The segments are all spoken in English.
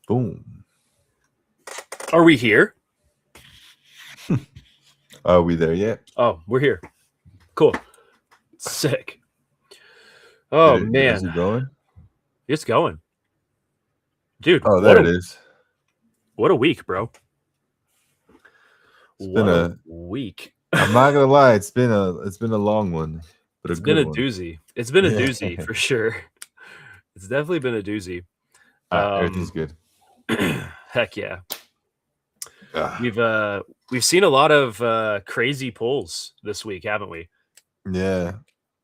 Boom. Are we here? Are we there yet? Oh, we're here. Cool. Sick. Oh Is man, it going? it's going, dude. Oh, there it is. What a week, bro. It's been What a a. week. I'm not gonna lie. It's been a long one, but a It's been good a one. doozy. It's been a Yeah. doozy for sure. It's definitely been a doozy. Everything's good. Heck yeah. Ah, We've seen a lot of crazy pulls this week, haven't we? yeah.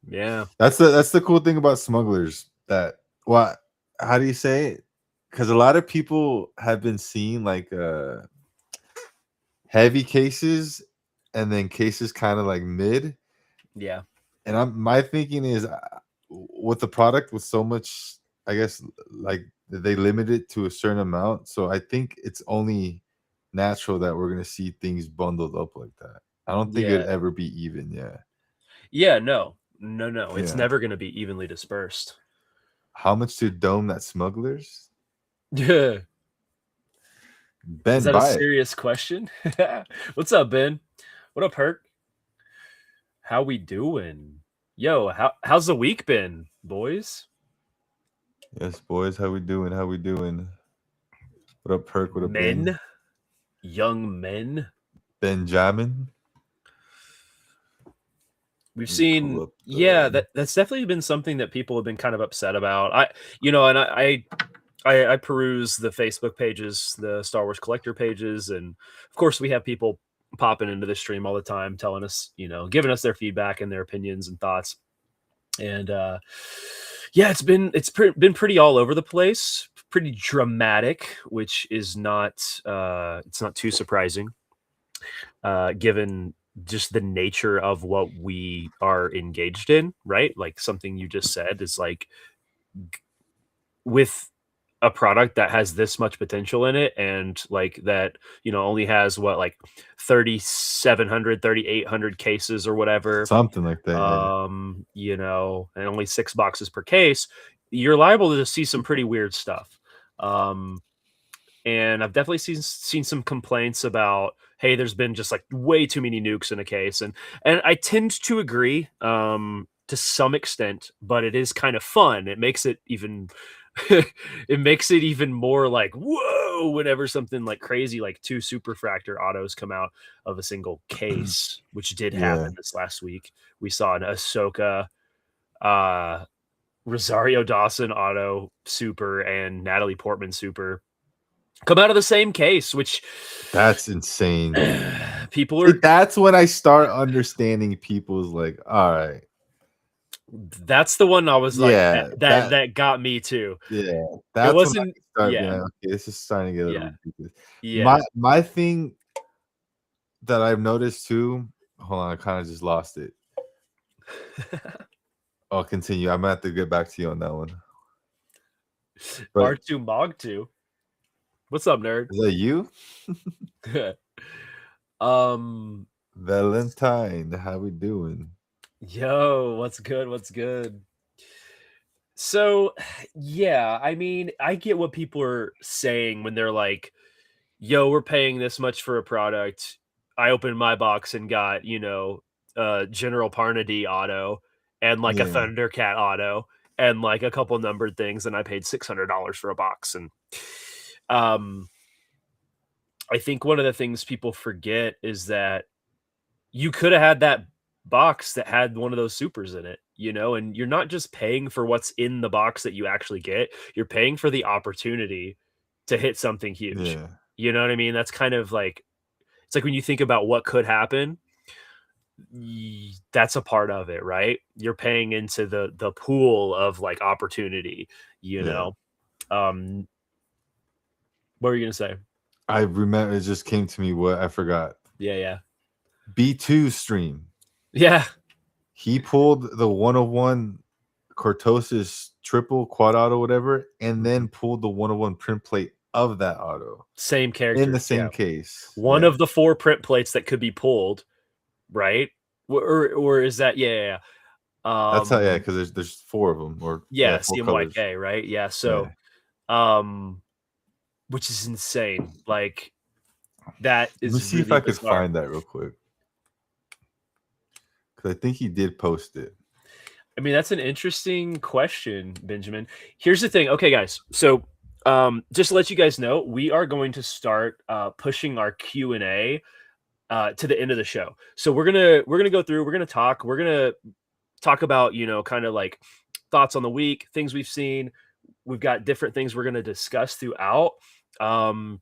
Yeah. That's the cool thing about smugglers. That what? How do you say it? Because a lot of people have been seeing like heavy cases, and then cases kind of like mid. Yeah. And my thinking is with the product with so much, I guess, like they limit it to a certain amount. So I think it's only natural that we're gonna see things bundled up like that. I don't think it'd Yeah. ever be even. Yeah. Yeah, no. No. It's Yeah. never gonna be evenly dispersed. How much to dome that smugglers? Yeah. Is Ben, that a buy it. serious question? What's up, Ben? What up, Herc? How we doing? Yo, how's the week been, boys? Yes, boys. How we doing? How we doing? What up, Perk? What up, Ben? Men, young men. Benjamin. We've Let me pull seen, up yeah, the. that's definitely been something that people have been kind of upset about. I peruse the Facebook pages, the Star Wars collector pages, and of course we have people popping into the stream all the time, telling us, giving us their feedback and their opinions and thoughts. And yeah, been pretty all over the place, pretty dramatic, which is not it's not too surprising, given just the nature of what we are engaged in, right? Like something you just said is like with a product that has this much potential in it and like that only has what, like 3,700 3,800 cases or whatever, Something like that. and only 6 boxes per case, you're liable to see some pretty weird stuff. And I've definitely seen some complaints about, hey, there's been just like way too many nukes in a case, and I tend to agree to some extent, but it is kind of fun. It makes it even it makes it even more like whoa whenever something like crazy like 2 Superfractor autos come out of a single case, which did Yeah. happen this last week. We saw an Ahsoka, Rosario Dawson auto super and Natalie Portman super come out of the same case, which That's insane. people are. That's when I start understanding people's like, all right. That's the one I was like, Yeah, that got me too. yeah. It That's when I wasn't. start being Yeah, like, okay, this is starting to get a little yeah, ridiculous. yeah. My thing that I've noticed too. Hold on, I kind of just lost it. I'll continue. I'm gonna have to get back to you on that one. But R2 Mog2. What's up, nerd? is that you? um, Valentine, how we doing? yo, what's good? What's good? So, yeah, I mean, I get what people are saying when they're like, yo, we're paying this much for a product. I opened my box and got, General Parnady auto and like a Yeah, Thundercat auto and like a couple numbered things, and I paid $600 for a box. And um I think one of the things people forget is that you could have had that box that had one of those supers in it, and you're not just paying for what's in the box that you actually get, you're paying for the opportunity to hit something huge. yeah, You know what I mean? That's kind of like, it's like when you think about what could happen, that's a part of it, right? You're paying into the pool of like opportunity, you yeah. know. Um what were you gonna say? I remember it just came to me. What I forgot. Yeah. B2 stream. Yeah. He pulled the 101 Cortosis triple quad auto, whatever, and then pulled the 101 print plate of that auto Same in the characters, same yeah. case. One of the 4 print plates that could be pulled, right? Or is that, yeah. That's how, yeah, because there's 4 of them, or Yeah, 4 colors. CMYK, right? Yeah. Yeah. So which is insane. Like, that Let me is see if really I could bizarre. find that real quick because I think he did post it. I mean, that's an interesting question, Benjamin. Here's the thing. Okay, guys. So, just to let you guys know, we are going to start pushing our Q&A to the end of the show. So we're gonna go through. We're gonna talk about, kind of like thoughts on the week, things we've seen. We've got different things we're gonna discuss throughout. Um,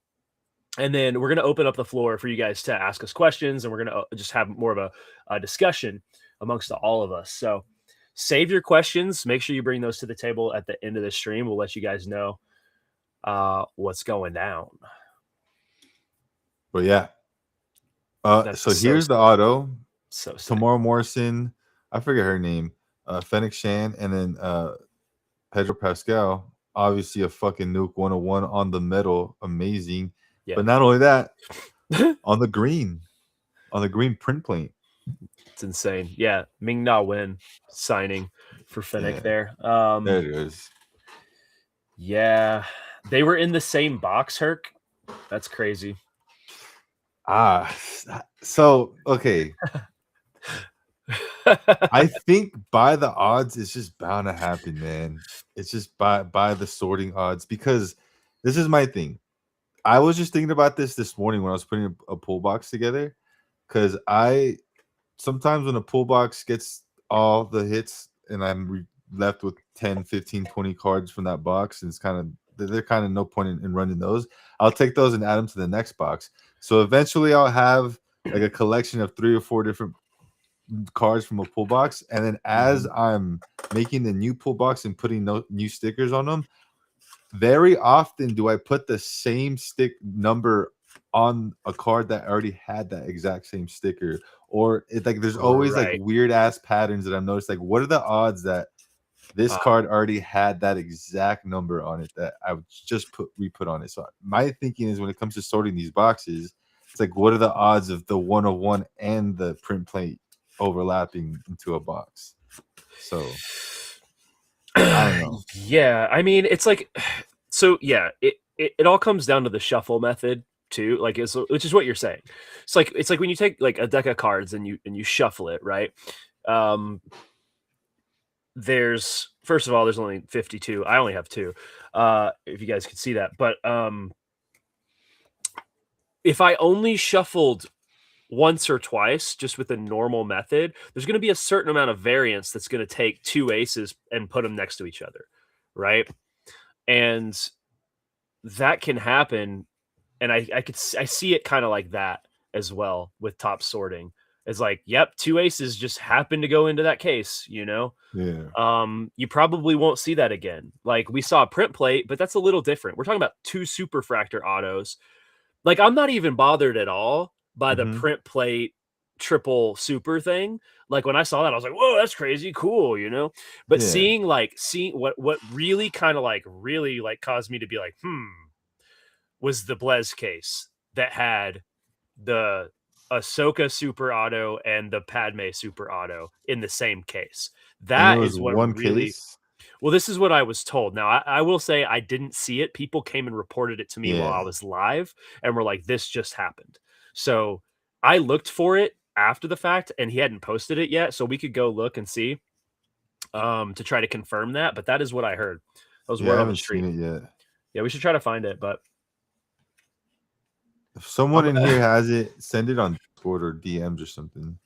and then we're gonna open up the floor for you guys to ask us questions, and we're gonna just have more of a discussion amongst all of us. So save your questions. Make sure you bring those to the table at the end of the stream. We'll let you guys know what's going down. But yeah. That's So so here's the sick. auto. So sick. Tamara Morrison, I forget her name. Fennec Shan, and then Pedro Pascal. Obviously, a fucking nuke 101 on the metal, amazing. Yeah. But not only that, on the green, print plate. It's insane. Yeah, Ming Na Wen signing for Fennec Yeah, there. there it is. Yeah, they were in the same box, Herc. That's crazy. Ah, so okay. I think by the odds, it's just bound to happen, man. It's just by the sorting odds because this is my thing. I was just thinking about this morning when I was putting a pull box together because I sometimes when a pull box gets all the hits and I'm left with 10, 15, 20 cards from that box, and it's kind of they're kind of no point in running those. I'll take those and add them to the next box. So eventually I'll have like a collection of 3 or 4 different cards from a pull box, and then as Mhm. I'm making the new pull box and putting no new stickers on them, very often do I put the same stick number on a card that already had that exact same sticker, or it's like there's always like Right. weird ass patterns that I've noticed. Like, what are the odds that this Uh, card already had that exact number on it that I would just put on it? So my thinking is when it comes to sorting these boxes, it's like what are the odds of the 101 and the print plate overlapping into a box? So I don't know. yeah, I mean, it's like, so yeah, it all comes down to the shuffle method too. Like, which is what you're saying. It's like when you take like a deck of cards and you shuffle it, right? Um, there's first of all, there's only 52. I only have two. If you guys could see that, but if I only shuffled once or twice just with a normal method, there's going to be a certain amount of variance that's going to take two aces and put them next to each other, right? And that can happen. And I see it kind of like that as well with top sorting. It's like, yep, two aces just happen to go into that case, Yeah. you probably won't see that again. Like, we saw a print plate, but that's a little different. We're talking about two Superfractor autos. Like, I'm not even bothered at all by the Mm-hmm. print plate triple super thing. Like, when I saw that, I was like, "Whoa, that's crazy cool," But Yeah. seeing what really kind of like really like caused me to be like, was the Blez case that had the Ahsoka Super Auto and the Padme Super Auto in the same case. And it That was is what one really, case. well, this is what I was told. Now, I will say I didn't see it. People came and reported it to me while I Yeah. was live and were like, this just happened. So I looked for it after the fact and he hadn't posted it yet. So we could go look and see to try to confirm that. But that is what I heard. That was Yeah, I word on the haven't seen street. it yet. Yeah, we should try to find it. But If someone I'm, in here has it, send it on Discord or DMs or something.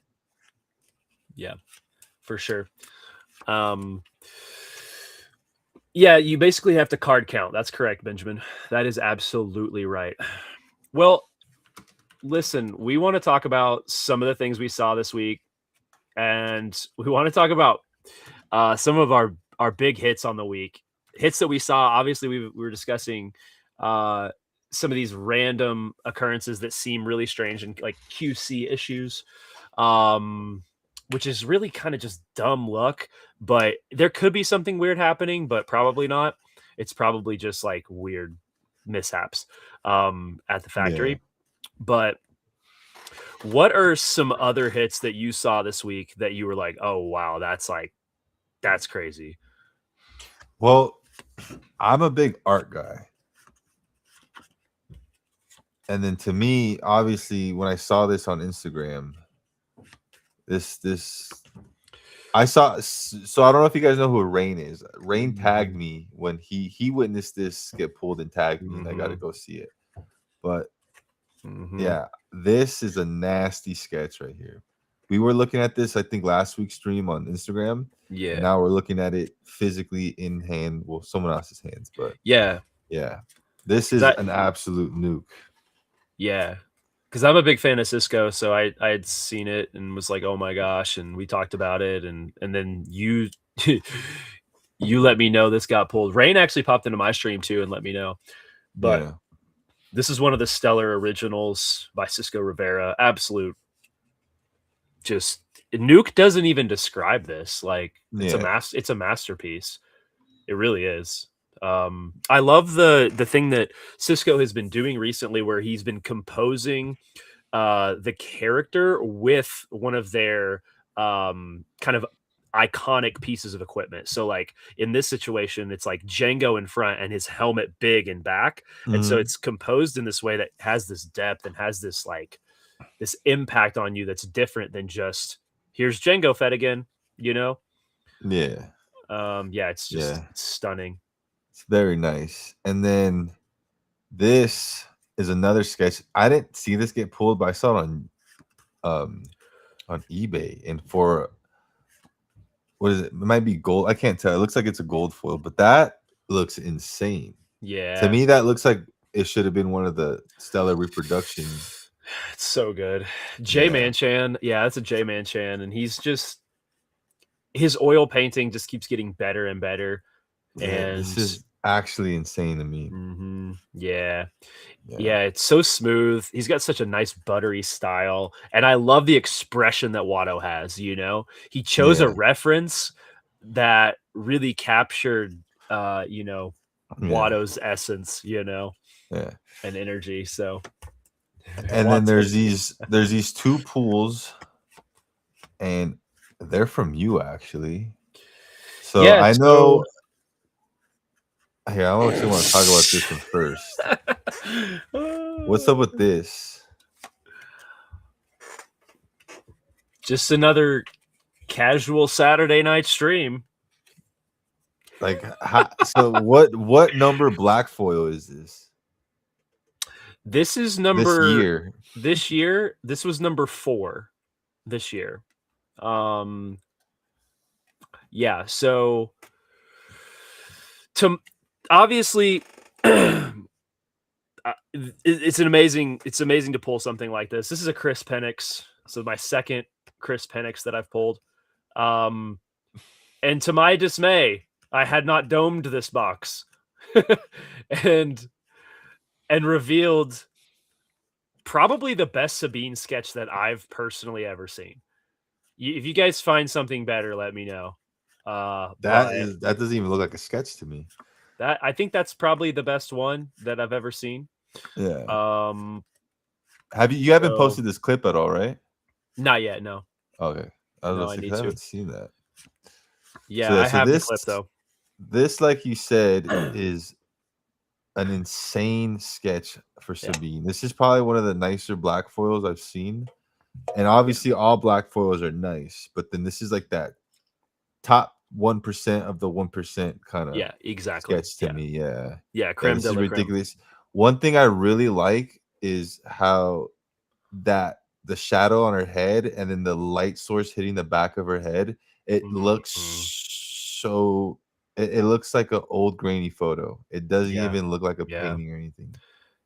yeah, for sure. Um, Yeah, you basically have to card count. That's correct, Benjamin. That is absolutely right. Well, listen, we want to talk about some of the things we saw this week, and we want to talk about some of our big hits on the week. Hits that we saw. Obviously, we were discussing uh, some of these random occurrences that seem really strange and like QC issues. Um, which is really kind of just dumb luck, but there could be something weird happening, but probably not. It's probably just like weird mishaps at the Yeah. factory. But what are some other hits that you saw this week that you were like, oh wow, that's crazy? Well, I'm a big art guy. And then to me, obviously, when I saw this on Instagram, this I saw. So I don't know if you guys know who Rain is. Rain tagged Mhm, me when he witnessed this get pulled and tagged me, and I got to mhm, go see it. But mhm. yeah, this is a nasty sketch right here. We were looking at this, I think, last week's stream on Instagram, and Yeah. now we're looking at it physically in hand, well, someone else's hands. But Yeah. yeah, this 'Cause is I an absolute nuke. yeah. 'Cause I'm a big fan of Cisco, so I had seen it and was like, "Oh my gosh," and we talked about it, and then you you let me know this got pulled. Rain actually popped into my stream too and let me know. But Yeah, this is one of the stellar originals by Cisco Rivera. Absolute just Nuke doesn't even describe this. Like yeah. it's a masterpiece. It really is. I love the thing that Cisco has been doing recently where he's been composing the character with one of their kind of iconic pieces of equipment. So like in this situation, it's like Django in front and his helmet big in back. And so Hmm. it's composed in this way that has this depth and has this like this impact on you that's different than just here's Django Fed again, you know? Yeah, Yeah, it's just yeah. it's stunning. It's very nice. And then this is another sketch. I didn't see this get pulled, but I saw it um on eBay, and for what is it? It might be gold. I can't tell. It looks like it's a gold foil, but that looks insane. To Yeah. me, that looks like it should have been one of the stellar reproduction. It's so good. J Yeah, Manchan, yeah, that's a J Manchan, and he's just his oil painting just keeps getting better and better. yeah. This And is actually insane to me. yeah, Yeah, yeah, it's so smooth. He's got such a nice buttery style, and I love the expression that Watto has. You know, he chose a yeah, reference that really captured, yeah, Watto's essence. yeah. And energy. So And then Wattonia. there's these two pools, and they're from you actually. So Yeah. I So know. Here, I actually want to talk about this one first. What's up with this? just another casual Saturday night stream. Like, so what number black foil is this? This is This number year? this year. This was number 4 this year. Um, yeah. So to obviously, it's amazing to pull something like this. This is a Chris Penix, so my second Chris Penix that I've pulled. Um, and to my dismay, I had not domed this box, and revealed probably the best Sabine sketch that I've personally ever seen. If you guys find something better, let me know. But That doesn't even look like a sketch to me. that I think that's probably the best one that I've ever seen. Yeah. Um, You haven't so posted this clip at all, right? not yet, no. Okay. I was No, gonna I say 'cause need I to. haven't seen that. So Yeah, yeah, I so have the clip though. this, like you said, is an insane sketch for Yeah. Sabine. This is probably one of the nicer black foils I've seen. And obviously all black foils are nice, but then this is like that top 1% of the 1% kind of Yeah, exactly. sketch to Yeah. me. Yeah. Yeah, Yeah, creme this de is la creme. ridiculous. One thing I really like is how that the shadow on her head and then the light source hitting the back of her head, it looks Mhm. so it looks like an old grainy photo. It doesn't Yeah. even look like a Yeah. painting or anything.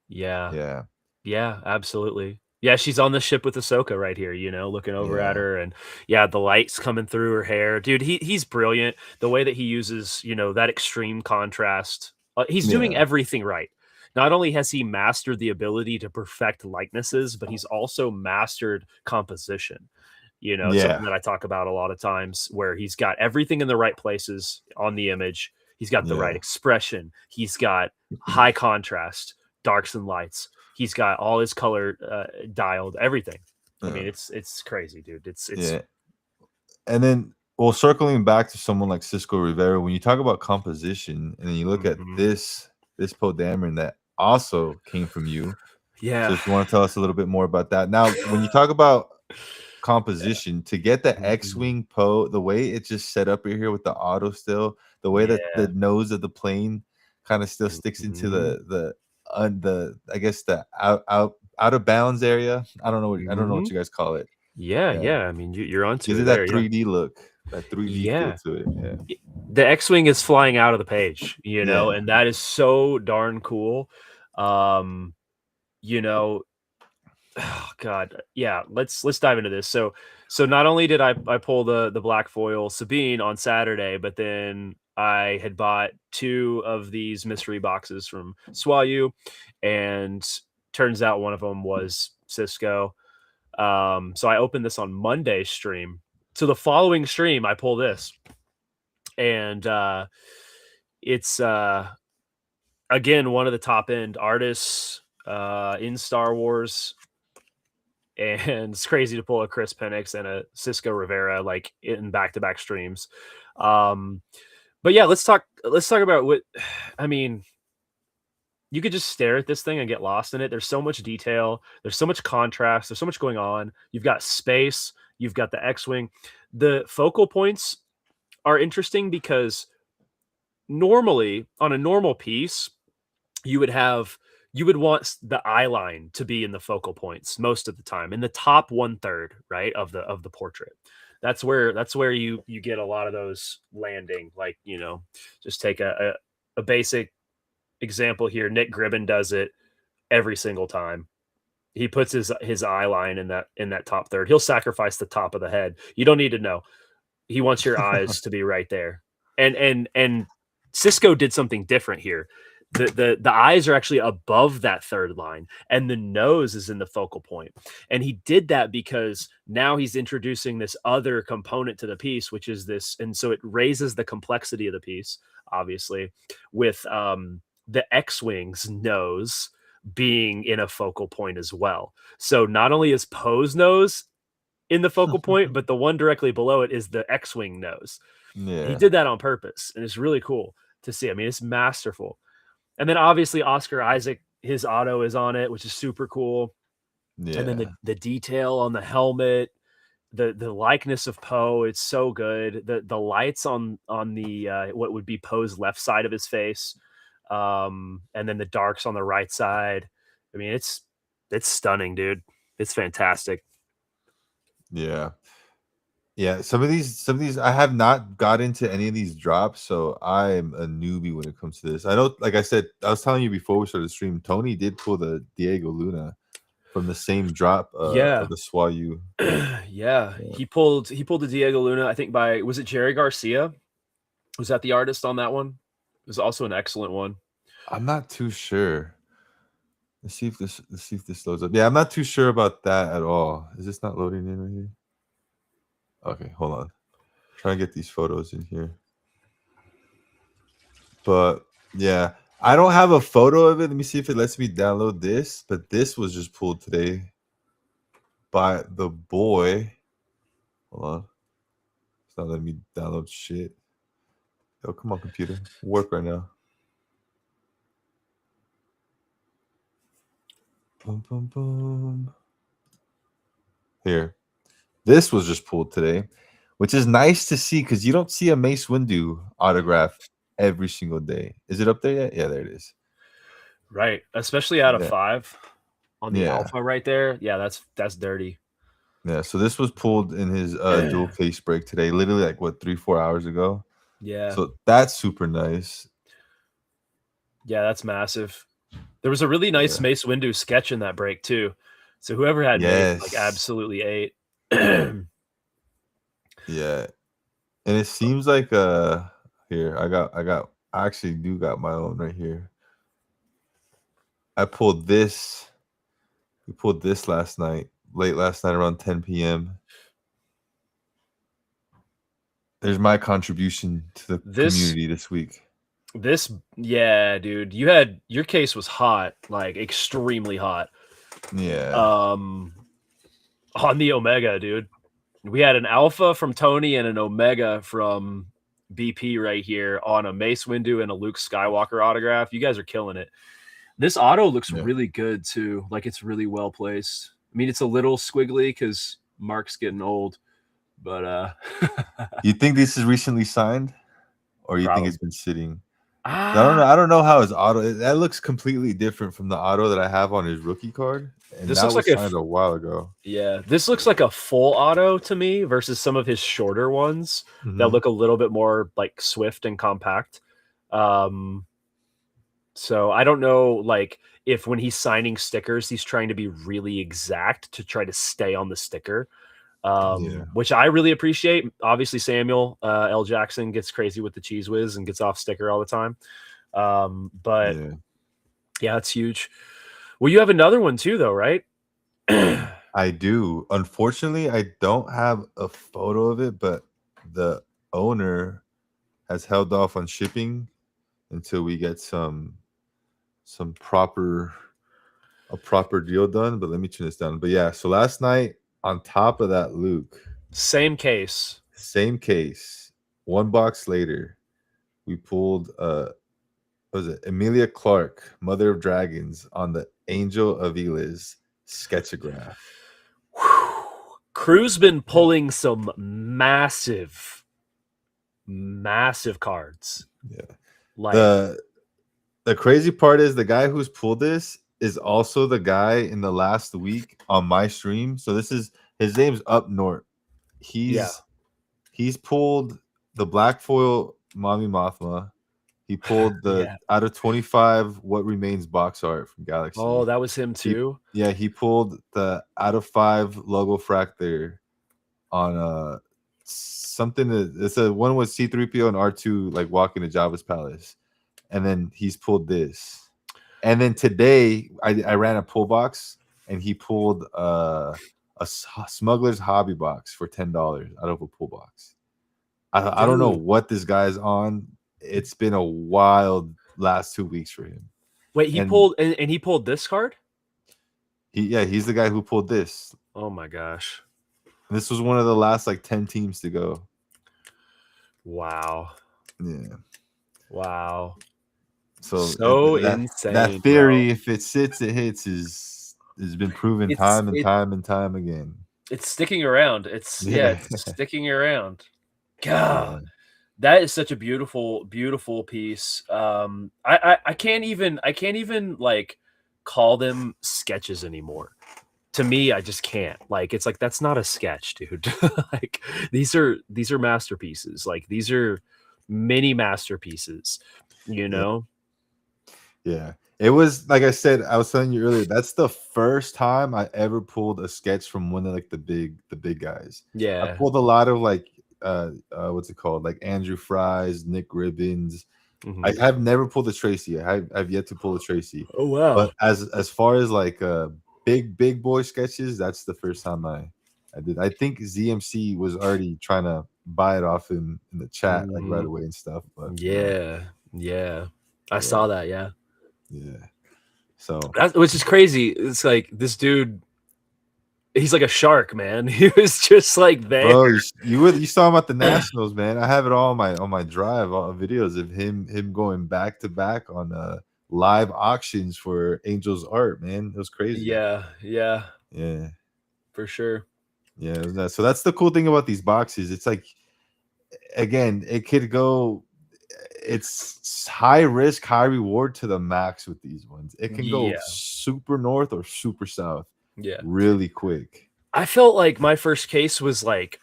Yeah. Yeah. Yeah, absolutely. Yeah, she's on the ship with Ahsoka right here, looking over at Yeah. her, and yeah, the lights coming through her hair. Dude, he's brilliant. The way that he uses, that extreme contrast. He's doing Yeah. everything right. Not only has he mastered the ability to perfect likenesses, but he's also mastered composition. It's something Yeah. that I talk about a lot of times where he's got everything in the right places on the image. He's got the right Yeah. expression. He's got high contrast, darks and lights. He's got all his color dialed, everything. I mean, Yeah. it's crazy, dude. It's Yeah. And then, well, circling back to someone like Cisco Rivera, when you talk about composition and then you look at mhm. this Poe Dameron that also came from you, So Yeah. if you want to tell us a little bit more about that. Now, when you talk about composition to get the Mhm. X-wing Poe, the way it's just set up here with the auto still, the way that the Yeah. nose of the plane kind of still sticks into Mhm. the I guess the out of bounds area. I don't know what Mhm. you guys call it. Yeah, Yeah, yeah, I mean, you're onto gives it it there, that yeah. 3D look, that 3D feel Yeah. to it. Yeah, I The X-wing is flying out of the page, yeah. and that is so darn cool. Um, you know Oh god, yeah, let's dive into this. So not only did I pull the black foil Sabine on Saturday, but then I had bought 2 of these mystery boxes from Swayu, and turns out one of them was Cisco. So I opened this on Monday's stream. So the following stream, I pull this, and, it's, again, one of the top end artists, in Star Wars, and it's crazy to pull a Chris Penix and a Cisco Rivera like in back to back streams. Um, but yeah, let's talk about what I mean. You could just stare at this thing and get lost in it. There's so much detail. There's so much contrast. There's so much going on. You've got space. You've got the X-wing. The focal points are interesting because normally on a normal piece, you would have you would want the eye line to be in the focal points most of the time in the top one third, right, of the portrait. That's where you get a lot of those landing. Like, just take a basic example here. Nick Gribben does it every single time. He puts his eye line in that top third. He'll sacrifice the top of the head. You don't need to know. He wants your eyes to be right there. And Cisco did something different here. The eyes are actually above that third line, and the nose is in the focal point. And he did that because now he's introducing this other component to the piece, which is this, and so it raises the complexity of the piece, obviously, with the X-wing's nose being in a focal point as well. So not only is Poe's nose in the focal point, but the one directly below it is the X-wing nose. He Yeah, did that on purpose, and it's really cool to see. I mean, it's masterful. And then obviously Oscar Isaac, his auto is on it, which is super cool. And then the yeah, the detail on the helmet, the likeness of Poe, it's so good. The lights on the what would be Poe's left side of his face, and then the darks on the right side. I mean, it's stunning, dude. It's fantastic. yeah. Yeah, some of these I have not got into any of these drops, so I'm a newbie when it comes to this. I know, like I said, I was telling you before we started the stream, Tony did pull the Diego Luna from the same drop Yeah. of the Swayu. Yeah, Yeah. he pulled the Diego Luna, I think by was it Jerry Garcia? Was that the artist on that one? It was also an excellent one. I'm not too sure. Let's see if this loads up. Yeah, I'm not too sure about that at all. Is this not loading in right here? Okay, hold on. Try and get these photos in here. But yeah, I don't have a photo of it. Let me see if it lets me download this. But this was just pulled today by the boy. Hold on. It's not letting me download shit. Yo, come on, computer. Work right now. Boom, boom, boom. Here. This was just pulled today, which is nice to see because you don't see a Mace Windu autograph every single day. Is it up there yet? Yeah, there it is. Right, especially out of Yeah. 5 on the Yeah. alpha right there. Yeah, that's dirty. Yeah. So this was pulled in his dual case break today, literally like what, 3-4 hours ago. Yeah. So that's super nice. Yeah, that's massive. There was a really nice Yeah. Mace Windu sketch in that break too. So whoever had Mace, like, Yes. absolutely ate. Yeah. And it seems like here, I actually do got my own right here. I pulled this. We pulled this late last night around 10 p.m. There's my contribution to the This community this week. this yeah, dude. Your case was hot, like extremely hot. Yeah. Um on the Omega, dude. We had an alpha from Tony and an Omega from BP right here on a Mace Windu and a Luke Skywalker autograph. You guys are killing it. This auto looks Yeah. really good too. Like it's really well placed. I mean, it's a little squiggly because Mark's getting old, but You think this is recently signed, or you think probably. it's been sitting? I don't Ah, know. I don't know how his auto that looks completely different from the auto that I have on his rookie card, and this that looks like was signed a while ago. yeah, this looks like a full auto to me versus some of his shorter ones that Hmm. look a little bit more like swift and compact. Um, so I don't know, like if when he's signing stickers, he's trying to be really exact to try to stay on the sticker, Yeah, which I really appreciate. Obviously, Samuel L. Jackson gets crazy with the cheese whiz and gets off sticker all the time. But yeah. yeah, it's huge. Well, you have another one too, though, right? I do. Unfortunately, I don't have a photo of it, but the owner has held off on shipping until we get some proper a proper deal done. But let me turn this down. But yeah, so last night on top of that, Luke, Same case. same case. One box later, we pulled what was it Emilia Clarke, Mother of Dragons, on the Angel of Eliz sketchograph. Crew's been pulling some massive cards. Yeah. Like, The crazy part is the guy who's pulled this is also the guy in the last week on my stream. So this is his name's Up North. yeah, He's pulled the black foil Mommy Mothma. He pulled the yeah. out of 25 What Remains box art from Oh, Galaxy. that was him He too. yeah, he pulled the out of 5 logo fractor on something it's a one with C3PO and R2 like walking to Jabba's palace. And then he's pulled this. And then today I ran a pull box and he pulled smuggler's hobby box for $10 out of a pull box. I don't know Dude. what this guy's on. It's been a wild last 2 weeks for him. Wait, he And pulled and he pulled this card? he's the guy who pulled this. Oh my gosh. And this was one of the last like 10 teams to go. Wow. Yeah. Wow. So So that insane, bro. theory, if it sits, it hits, is has been proven It's time and it time and time again. it's sticking around. It's yeah, Yeah, it's sticking around. God. yeah, That is such a beautiful piece. I can't even like call them sketches anymore. To me, I just can't. Like it's like that's not a sketch, dude. Like these are masterpieces. Like these are mini masterpieces, you yeah, know? yeah. It was like I said, I was telling you earlier. That's the first time I ever pulled a sketch from one of like the big guys. I Yeah. pulled a lot of like what's it called, like Andrew Fries, Nick Ribbons. I Mhm. have never pulled a Tracy. I've yet to pull a Tracy. Oh wow. But as far as like big boy sketches, that's the first time I did. I think ZMC was already trying to buy it off him in the chat like right Mhm. away and stuff. But Yeah. Yeah. I yeah, saw that, yeah. yeah. So That which is crazy. It's like this dude, he's like a shark, man. He was just like there. bro, you saw him at the Nationals, man. I have it all on my drive, all videos of him going back to back on live auctions for Angels art, man. It was crazy. Yeah, yeah, Yeah. for sure. Yeah, it was nuts. So that's the cool thing about these boxes. It's like again, it could go it's high risk, high reward to the max with these ones. It can go Yeah, super north or super south yeah. really quick. I felt like my first case was like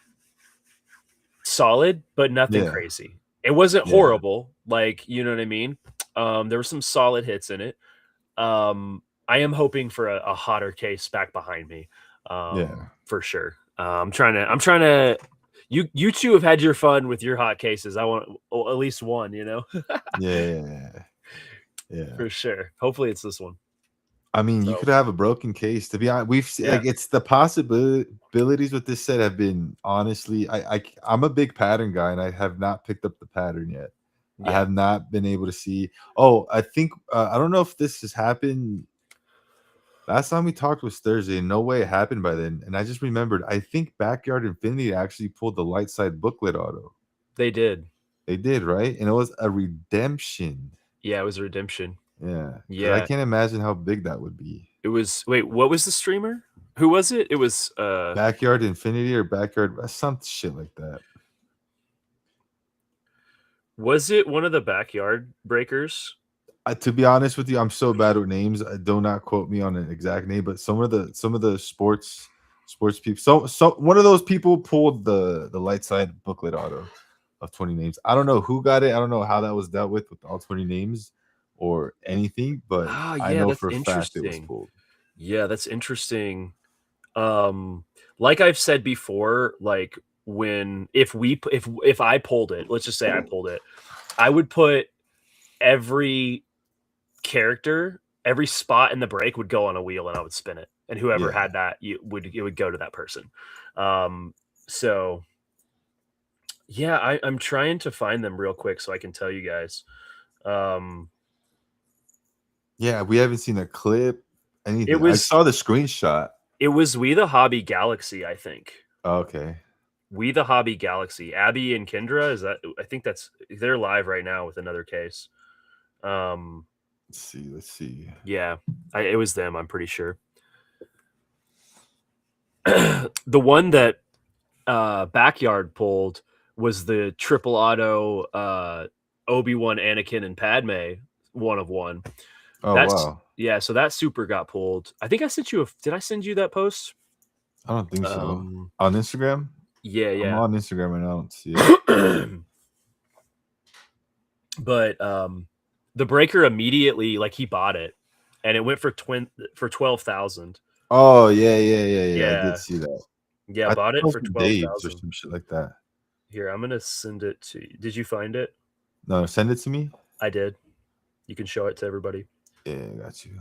solid, but nothing Yeah, crazy. It wasn't yeah, horrible, like you know what I mean. There were some solid hits in it. I am hoping for a hotter case back behind me, yeah, for sure. I'm trying to. You two have had your fun with your hot cases. I want at least one, you know, yeah, yeah. for sure. Hopefully, it's this one. I mean, you So could have a broken case. To be honest, yeah, like it's the possibilities with this set have been honestly. I'm a big pattern guy, and I have not picked up the pattern yet. I yeah. have not been able to see. Oh, I think I don't know if this has happened. Last time we talked was Thursday, and no way it happened by then. And I just remembered, I think Backyard Infinity actually pulled the light side booklet auto. They did. They did, right? And it was a redemption. Yeah, it was a redemption. Yeah, because I Yeah. can't imagine how big that would be. It was wait, what was the streamer? Who was it? It was Backyard Infinity or Backyard some shit like that. was it one of the Backyard Breakers? To be honest with you, I'm so bad with names. Do not quote me on an exact name, but some of the sports people. So one of those people pulled the light side booklet auto of 20 names. I don't know who got it. I don't know how that was dealt with all 20 names or anything, but Ah, I yeah, know that's for a fact it was interesting. pulled. Yeah, that's interesting. Like I've said before, like when if I pulled it, let's just say I pulled it, I would put every character, every spot in the break would go on a wheel and I would spin it. And whoever Yeah. had that, it would go to that person. So yeah, I'm trying to find them real quick so I can tell you guys. Um, Yeah, we haven't seen a clip, it anything. I was saw the screenshot. it was We the Hobby Galaxy, I think. Okay. We the Hobby Galaxy. Abby and Kendra, is that I think they're live right now with another case. Um, Let's see. Let's see. yeah, it was them, I'm pretty sure. The one that Backyard pulled was the triple auto Obi-Wan, Anakin, and Padme 1 of 1. Oh That's wow. yeah, so that super got pulled. I think I sent you did I send you that post? I don't think so. Um, On Instagram? yeah, I'm yeah. on Instagram and I don't see it. But the breaker immediately, like, he bought it and it went for 12,000. Oh yeah. I did Yeah. see that. Yeah, I think bought it it was for from Dave's or 12,000. some shit like that. Here, I'm gonna send it to you. Did you find it? No, send it to me. I did. You can show it to everybody. Yeah, I got you.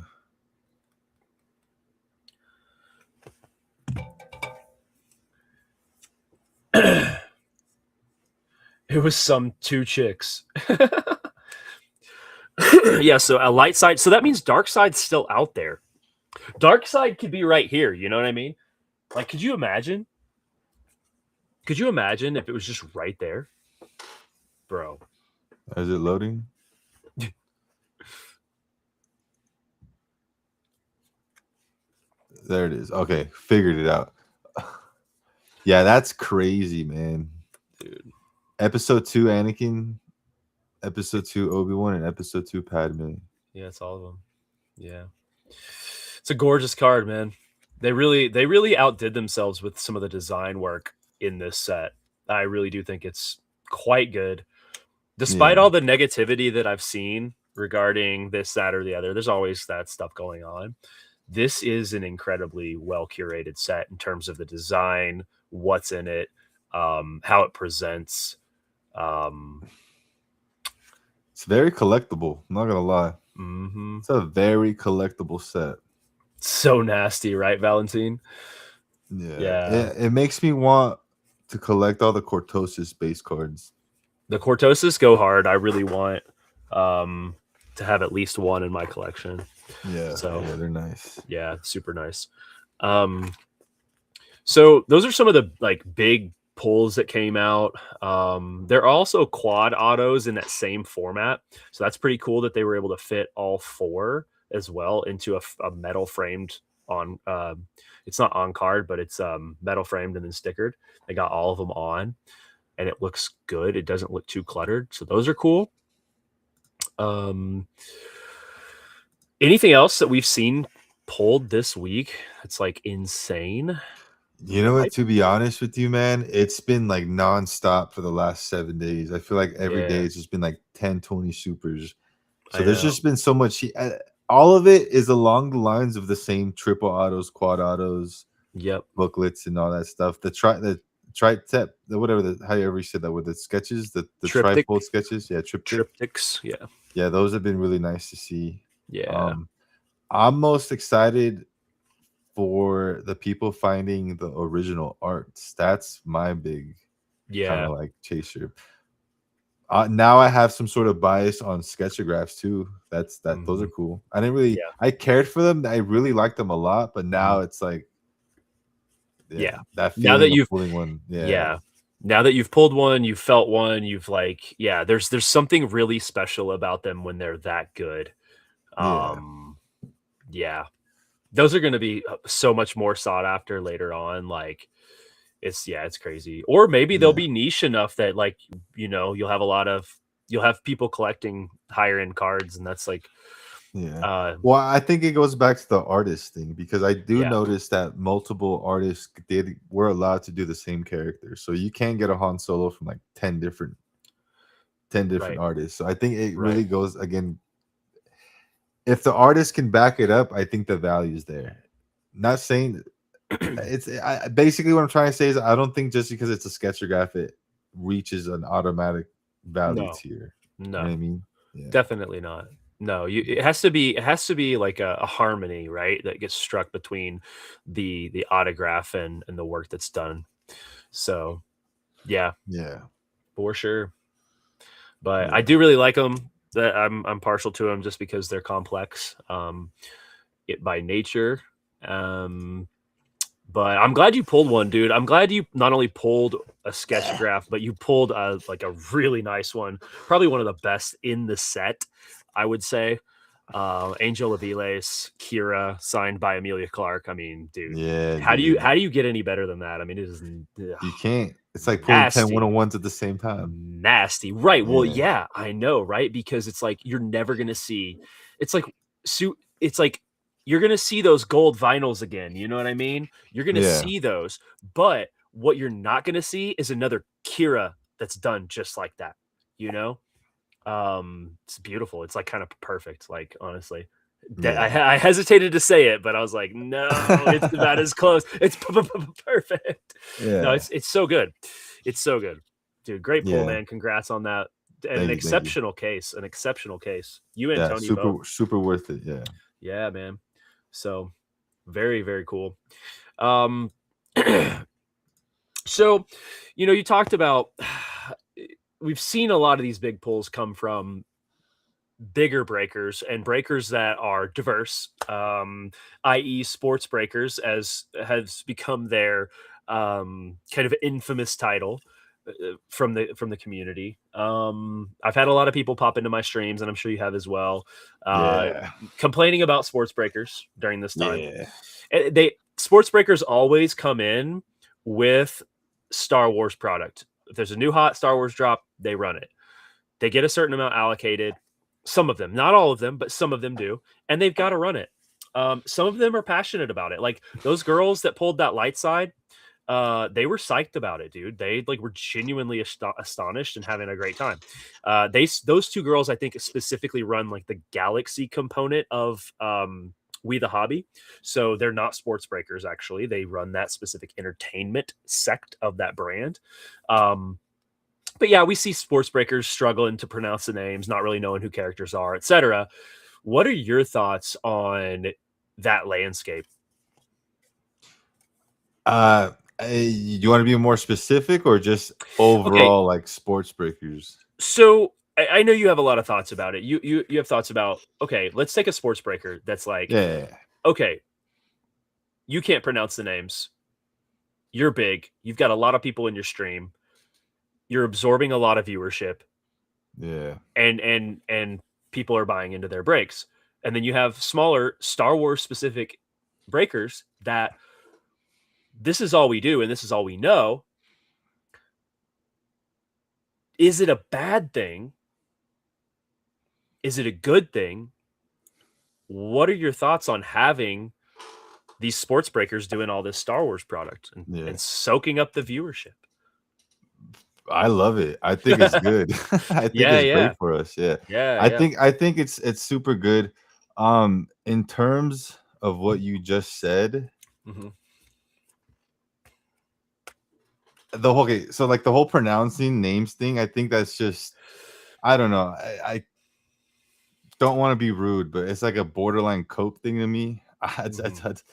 It was some 2 chicks. Yeah, so a light side. So that means dark side's still out there. Dark side could be right here. You know what I mean? Like, could you imagine? Could you imagine if it was just right there, bro? Is it loading? There it is. Okay, figured it out. Yeah, that's crazy, man. Dude. Episode 2 Anakin, Episode 2 Obi-Wan, and Episode 2 Padme. Yeah, it's all of them. Yeah, it's a gorgeous card, man. They really outdid themselves with some of the design work in this set. I really do think it's quite good. Despite Yeah. all the negativity that I've seen regarding this, that, or the other, there's always that stuff going on. This is an incredibly well curated set in terms of the design, what's in it, how it presents. It's very collectible. I'm not gonna lie. Mm-hmm. It's a very collectible set. So nasty, right, Valentine? Yeah. It makes me want to collect all the Cortosis base cards. The Cortosis go hard. I really want to have at least one in my collection. Yeah, So yeah, they're nice. Yeah, super nice. So those are some of the like big pulls that came out. There are also quad autos in that same format, so that's pretty cool that they were able to fit all 4 as well into a metal framed on. It's not on card, but it's metal framed and then stickered. They got all of them on, and it looks good. It doesn't look too cluttered, so those are cool. Anything else that we've seen pulled this week? It's like insane. You know what? To be honest with you, man, it's been like nonstop for the last 7 days. I feel like every day it's just been like 10, 20 supers. So there's just been so much. All of it is along the lines of the same triple autos, quad autos, booklets, and all that stuff. The tri-tep, whatever, however you said that, with the sketches, the trifold sketches. Yeah, triptychs. Yeah, those have been really nice to see. Yeah. I'm most excited for the people finding the original arts. That's my big kind of like chaser. Now I have some sort of bias on sketchographs too. Those are cool. I didn't really I cared for them. I really liked them a lot, but now it's like that feeling now that you've pulling one. Now that you've pulled one, you've felt one, you've like there's something really special about them when they're that good. Yeah. Um, yeah, those are going to be so much more sought after later on. Like, it's crazy. Or maybe they'll Yeah. be niche enough that like you'll have people collecting higher end cards, and that's like, Yeah. uh, Well, I think it goes back to the artist thing because I do yeah, notice that multiple artists were allowed to do the same character. So you can get a Han Solo from like 10 different right, artists. So I think it right. really goes again. If the artist can back it up, I think the value is there. Not saying basically what I'm trying to say is I don't think just because it's a sketchograph it reaches an automatic value No, tier. You know what no, I mean? Yeah. definitely not. No, it has to be like a harmony, right? That gets struck between the autograph and the work that's done. So yeah, Yeah. for sure. But I Yeah. do really like them. That I'm partial to them just because they're complex, by nature. Um, but I'm glad you pulled one, dude. I'm glad you not only pulled a sketchograph, but you pulled a really nice one. Probably one of the best in the set, I would say. Angel of Eles, Kira, signed by Amelia Clark. I mean, dude, Yeah, dude. how do you get any better than that? I mean, it is You can't. It's like pulling 10 nasty. one-on-ones at the same time. Nasty. Right. Well, Yeah. yeah, I know, right? Because it's like you're never gonna see it's like it's like you're gonna see those gold vinyls again. You know what I mean? You're gonna Yeah. see those, but what you're not gonna see is another Kira that's done just like that. You know? It's beautiful. It's like kind of perfect, like honestly. Yeah. I hesitated to say it, but I was like, no, it's about as close. It's perfect. No, Yeah. it's so good. It's so good, dude. Great pull, Yeah. man. Congrats on that. And an Thank you. Thank you. exceptional case. An exceptional case. You and Yeah. Tony both. Super worth it. Yeah. Yeah, man. So very, very cool. Um, so you talked about we've seen a lot of these big pulls come from bigger breakers and breakers that are diverse, i.e., sports breakers, as has become their kind of infamous title from the community. I've had a lot of people pop into my streams, and I'm sure you have as well, uh, Yeah. complaining about sports breakers during this time. Yeah. They sports breakers always come in with Star Wars product. If there's a new hot Star Wars drop, they run it. They get a certain amount allocated. Some of them, not all of them, but some of them do, and they've got to run it. Some of them are passionate about it. Like those girls that pulled that light side, they were psyched about it, dude. They like were genuinely astonished and having a great time. Those two girls, I think, specifically run like the Galaxy component of We the Hobby. So they're not sports breakers. Actually, they run that specific entertainment sect of that brand. But yeah, we see sports breakers struggling to pronounce the names, not really knowing who characters are, etc. What are your thoughts on that landscape? You want to be more specific or just Okay, overall like sports breakers? so I know you have a lot of thoughts about it. You have thoughts about, okay, let's take a sports breaker that's like, Yeah. okay, you can't pronounce the names. You're big. You've got a lot of people in your stream. You're absorbing a lot of viewership, Yeah. and people are buying into their breaks. And then you have smaller Star Wars specific breakers that this is all we do and this is all we know. Is it a bad thing? Is it a good thing? What are your thoughts on having these sports breakers doing all this Star Wars product Yeah. and soaking up the viewership? I love it. I think it's good. I think Yeah, it's great yeah. for us. Yeah. Yeah, I yeah. think it's super good. In terms of what you just said, Mhm. so like the whole pronouncing names thing, I think that's just I don't know. I don't want to be rude, but it's like a borderline cope thing to me. Mhm.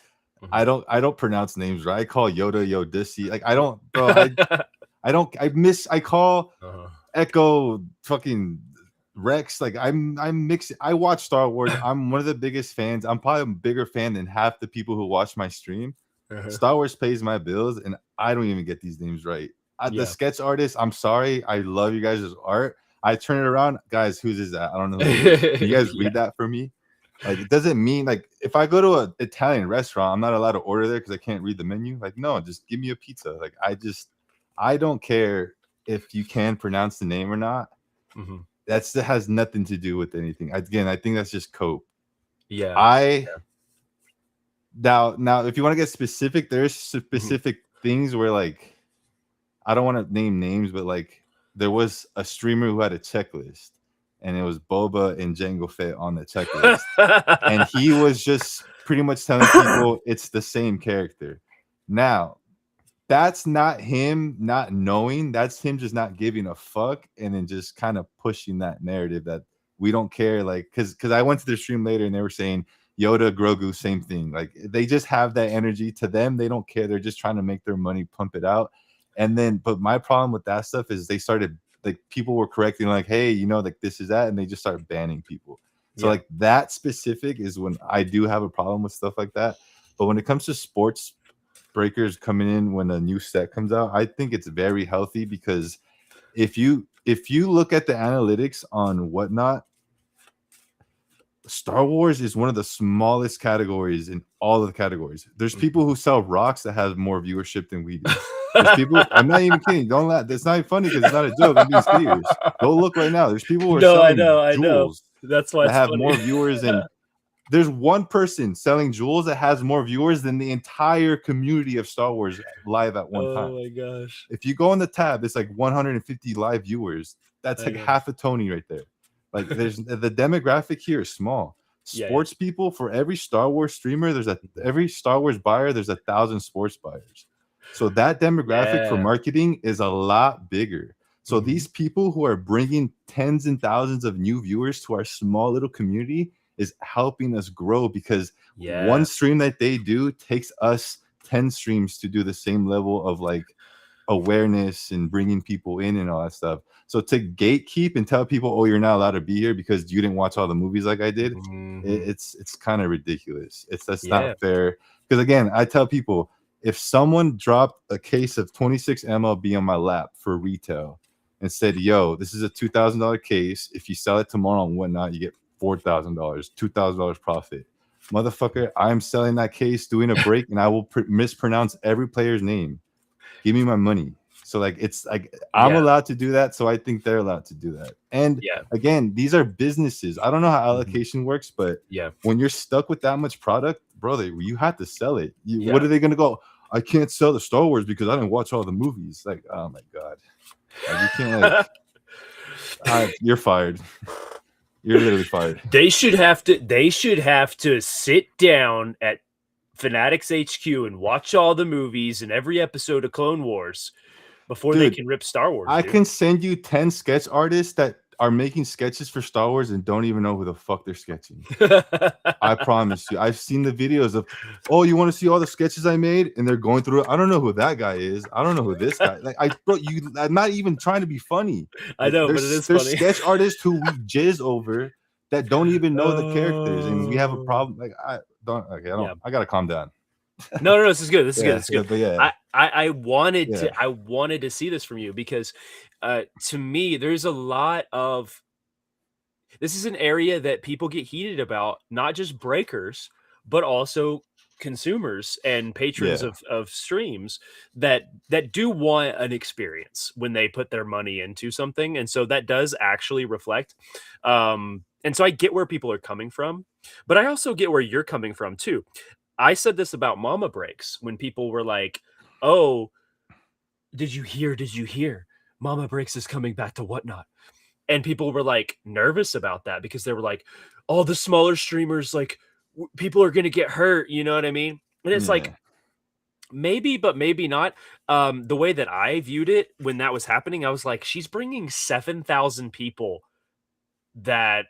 I Mhm. don't pronounce names right. I call Yoda Yodisi. Like I don't, bro. I call Uh-huh. Echo fucking Rex. Like I'm mixing. I watch Star Wars. I'm one of the biggest fans. I'm probably a bigger fan than half the people who watch my stream. Uh-huh. Star Wars pays my bills, and I don't even get these names right. The Yeah. sketch artist, I'm sorry. I love you guys' art. I turn it around, guys. Whose is that? I don't know who that is. Can you guys Yeah. read that for me? Like, it doesn't mean like if I go to an Italian restaurant, I'm not allowed to order there because I can't read the menu. Like, no, just give me a pizza. Like, I don't care if you can pronounce the name or not. Mhm. That has nothing to do with anything. Again, I think that's just cope. Yeah. I Yeah. now if you want to get specific, there's Mhm. specific things where like I don't want to name names, but like there was a streamer who had a checklist, and it was Boba and Jango Fett on the checklist, and he was just pretty much telling people it's the same character. Now, that's not him not knowing. That's him just not giving a fuck, and then just kind of pushing that narrative that we don't care. Like, because I went to their stream later and they were saying Yoda, Grogu, same thing. Like, they just have that energy. To them, they don't care. They're just trying to make their money, pump it out. And then, but my problem with that stuff is they started like people were correcting, like, hey, like this is that, and they just start banning people. So Yeah. like that specific is when I do have a problem with stuff like that. But when it comes to sports breakers coming in when a new set comes out, I think it's very healthy because if you look at the analytics on Whatnot, Star Wars is one of the smallest categories in all of the categories. There's people who sell rocks that have more viewership than we do. There's people, I'm not even kidding. Don't laugh. That's not funny because it's not a joke. I'm being serious. Go look right now. There's people who are No, I selling know, I know. jewels That's why that it's have funny. more viewers than there's one person selling jewels that has more viewers than the entire community of Star Wars live at one time. Oh my gosh. If you go on the tab, it's like 150 live viewers. That's I like know. half a Tony right there. Like, there's the demographic here is small. Yeah, yeah. Sports people, for every Star Wars streamer, every Star Wars buyer, there's 1,000 sports buyers. So that demographic for Yeah. marketing is a lot bigger. So Mhm. these people who are bringing tens and thousands of new viewers to our small little community is helping us grow, because Yeah. one stream that they do takes us 10 streams to do the same level of like awareness and bringing people in and all that stuff. So to gatekeep and tell people, oh, you're not allowed to be here because you didn't watch all the movies like I did, Mhm. it's kind of ridiculous. That's Yeah. not fair. Because again, I tell people, if someone dropped a case of 26 MLB on my lap for retail and said, yo, this is a $2,000 case. If you sell it tomorrow and whatnot, you get $4,000, $2,000 profit. Motherfucker, I'm selling that case, doing a break, and I will mispronounce every player's name. Give me my money. So like, it's like I'm Yeah. allowed to do that, so I think they're allowed to do that. And Yeah. again, these are businesses. I don't know how Mhm. allocation works, but Yeah. when you're stuck with that much product, brother, you have to sell it. What Yeah. are they gonna go? I can't sell the Star Wars because I didn't watch all the movies. Like, oh my god, like you can't like. You're fired. You're literally fired. They should have to sit down at Fanatics HQ and watch all the movies and every episode of Clone Wars before they Dude, can rip Star Wars, I dude. can send you 10 sketch artists that are making sketches for Star Wars and don't even know who the fuck they're sketching. I promise you. I've seen the videos of, oh, you want to see all the sketches I made? And they're going through it. I don't know who that guy is. I don't know who this guy. Like, I'm not even trying to be funny. I Like, know, but it is there's funny. sketch artists who we jizz over that don't even know the characters, and we have a Oh. problem. Like, I don't. Okay, Yeah. I gotta calm down. No, no, no, this is good. This is good. Yeah, This is good. but yeah, I wanted yeah, to see this from you because to me there's a lot of this is an area that people get heated about, not just breakers, but also consumers and patrons yeah, of streams that do want an experience when they put their money into something. And so that does actually reflect. And so I get where people are coming from, but I also get where you're coming from too. I said this about Mama Breaks when people were like, "Oh, did you hear? Did you hear? Mama Breaks is coming back to Whatnot." And people were like nervous about that because they were like, all the smaller streamers, like people are going to get hurt. You know what I mean? And it's like, yeah. maybe, but maybe not. The way that I viewed it when that was happening, I was like, she's bringing 7,000 people that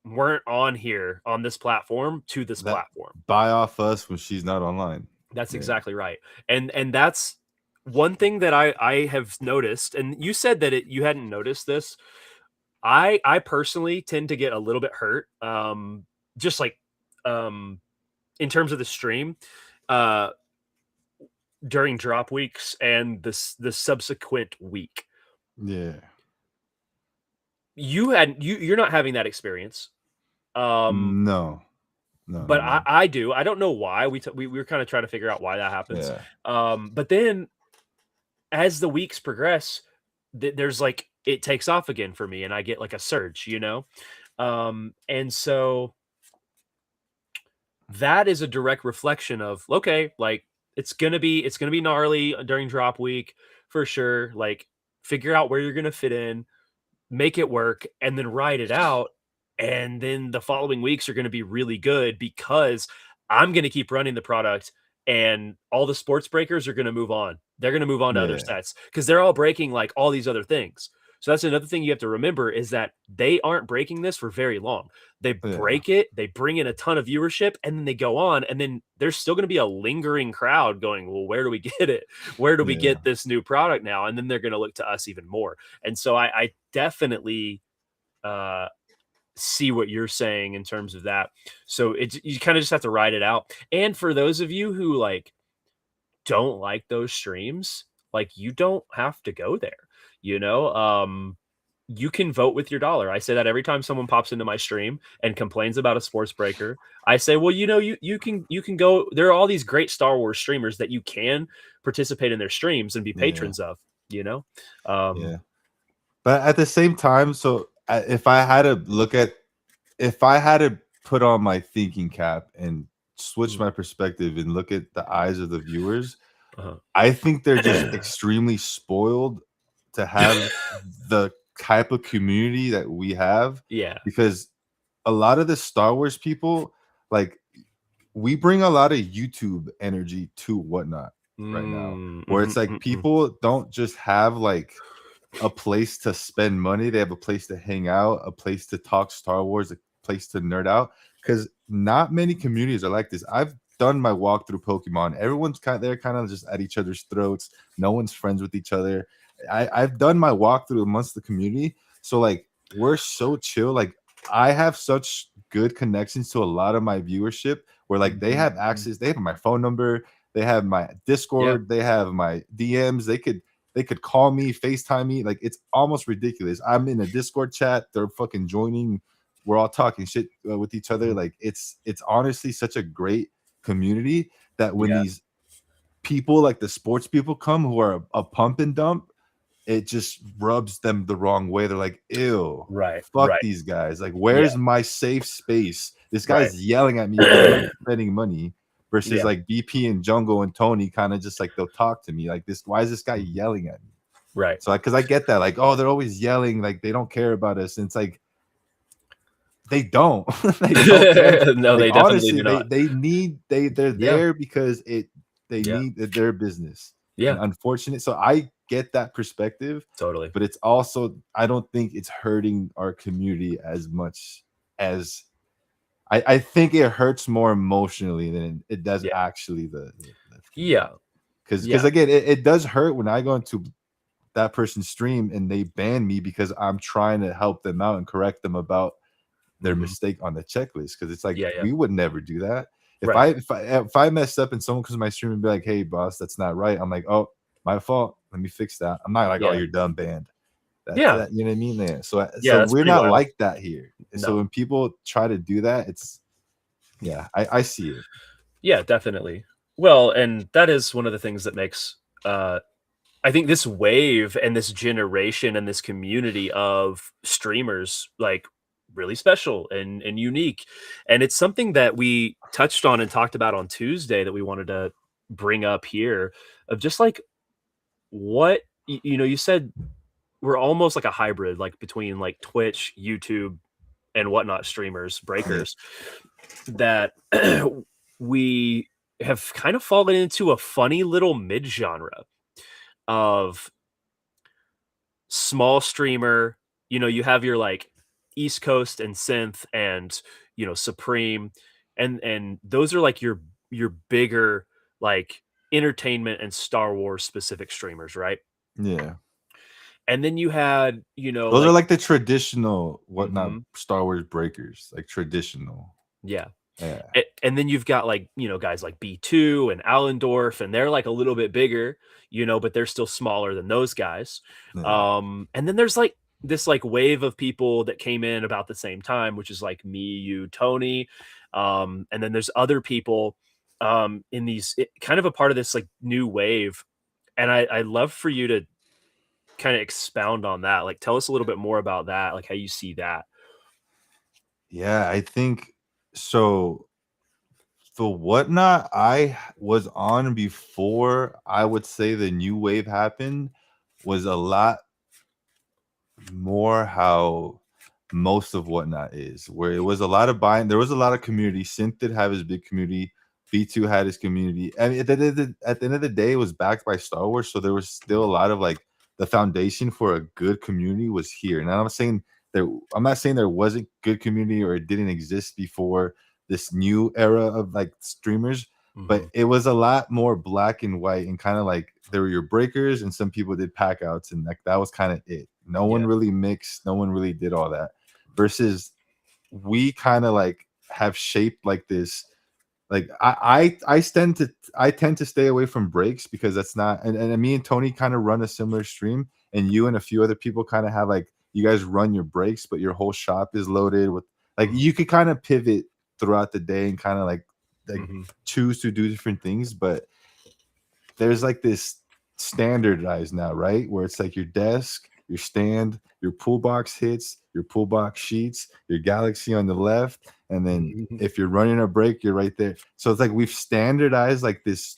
weren't on here on this platform to this That platform. buy off us when she's not online. That's Yeah, exactly right. And that's one thing that I have noticed. And you said that you hadn't noticed this. I personally tend to get a little bit hurt, just like, um, in terms of the stream, uh, during drop weeks and the subsequent week. yeah. You're not having that experience. Um, No. No, but no, I no. I do. I don't know why. We were kinda trying to figure out why that happens. Yeah, But then as the weeks progress, there's like it takes off again for me and I get like a surge, you know? And so that is a direct reflection of, okay, like it's gonna be gnarly during drop week for sure. Like figure out where you're gonna fit in, make it work, and then ride it out. And then the following weeks are going to be really good because I'm going to keep running the product and all the sports breakers are going to move on. They're going to move on to other yeah, sets because they're all breaking like all these other things. So that's another thing you have to remember is that they aren't breaking this for very long. They yeah, break it, they bring in a ton of viewership, and then they go on. And then there's still going to be a lingering crowd going, well, where do we get it? Where do we yeah, get this new product now? And then they're going to look to us even more. And so I definitely uh, see what you're saying in terms of that. So it's you kind of just have to ride it out. And for those of you who like don't like those streams, like you don't have to go there. You know, you can vote with your dollar. I say that every time someone pops into my stream and complains about a sports breaker. I say, well, you know, you can go. There are all these great Star Wars streamers that you can participate in their streams and be yeah, patrons of. You know, yeah. But at the same time, so if I had to put on my thinking cap and switch mhm, my perspective and look at the eyes of the viewers, uh-huh. I think they're just extremely spoiled to have the type of community that we have Yeah. because a lot of the Star Wars people, like, we bring a lot of YouTube energy to Whatnot right now, Mm, where mhm, it's like mhm, mhm. people don't just have like a place to spend money. They have a place to hang out, a place to talk Star Wars, a place to nerd out. Because not many communities are like this. I've done my walk through Pokemon. Everyone's they're kind of just at each other's throats. No one's friends with each other. I've done my walkthrough amongst the community. So like we're so chill. Like I have such good connections to a lot of my viewership where like they Mhm, have mhm. access, they have my phone number, they have my Yeah, Discord, they have my DMs, they could call me, FaceTime me. Like it's almost ridiculous. I'm in a Discord chat. They're fucking joining. We're all talking shit with each other. mhm, Like it's honestly such a great community that when yeah, these people like the sports people come who are a pump and dump, it just rubs them the wrong way. They're like, ew, right, fuck right, these guys. Like, yeah, where's my safe space? This right. guy's yelling at me because I'm spending money versus Yeah, like BP and Jungle and Tony kind of just like they'll talk to me. Like this, why is this guy mhm, yelling at me? right. So because I get that, like, oh, they're always yelling, like they don't care about us. And it's like they don't, they don't care. No, Like they definitely honestly, do not. they're Yeah, there because they yeah, need their business. And yeah, unfortunate, so I get that perspective, totally. but it's also I don't think it's hurting our community as much as I think it hurts more emotionally than it does Yeah, actually the thing. yeah, Because yeah, again, it does hurt when I go into that person's stream and they ban me because I'm trying to help them out and correct them about their mhm, mistake on the checklist. Because it's like yeah, yeah, we would never do that. If right, I if I if I messed up and someone comes to my stream and be like, "Hey, boss, that's not right," I'm like, "Oh, my fault. Let me fix that." I'm not like, "Oh, yeah, you're done, banned." yeah, That you know what I mean? Yeah. So yeah, so that's we're pretty not wild. like that here. So No. when people try to do that, it's yeah, I see it. Yeah, definitely. Well, and that is one of the things that makes, uh I think this wave and this generation and this community of streamers like really special and unique. And it's something that we touched on and talked about on Tuesday that we wanted to bring up here of just like what you know, you said we're almost like a hybrid, like between like Twitch, YouTube, and whatnot streamers, Yeah. breakers that we have kind of fallen into a funny little mid genre of small streamer. You know, you have your like East Coast and Synth and you know Supreme, and those are like your bigger like entertainment and Star Wars specific streamers, right? Yeah. And then you had you know Those are like like the traditional whatnot mhm, Star Wars breakers, like traditional. yeah. Yeah. And then you've got like you know guys like B2 and Allendorf, and they're like a little bit bigger, you know, but they're still smaller than those guys. Yeah. And then there's like this like wave of people that came in about the same time, which is like me, you, Tony. And then there's other people in these kind of a part of this like new wave. And I love for you to kind of expound on that. Like tell us a little bit more about that, like how you see that. Yeah, I think so. The Whatnot I was on before I would say the new wave happened was a lot more how most of Whatnot is, where it was a lot of buying. There was a lot of community. Synth did have his big community. B2 had his community. I mean, at the end of the day, it was backed by Star Wars, so there was still a lot of like the foundation for a good community was here. And I'm not saying there wasn't good community or it didn't exist before this new era of like streamers, but Mhm. it was a lot more black and white and kind of like there were your breakers and some people did pack outs and like that was kind of it. No one Yeah. really mixed, no one really did all that. Versus we kind of like have shaped like this like I tend to stay away from breaks because that's not and me and Tony kind of run a similar stream and you and a few other people kind of have like you guys run your breaks but your whole shop is loaded with like Mhm. you could kind of pivot throughout the day and kind of like Mhm. choose to do different things but there's like this standardized now, right? Where it's like your desk, your stand, your pool box hits, your pool box sheets, your galaxy on the left, and then Mhm. if you're running a break, you're right there. So it's like we've standardized like this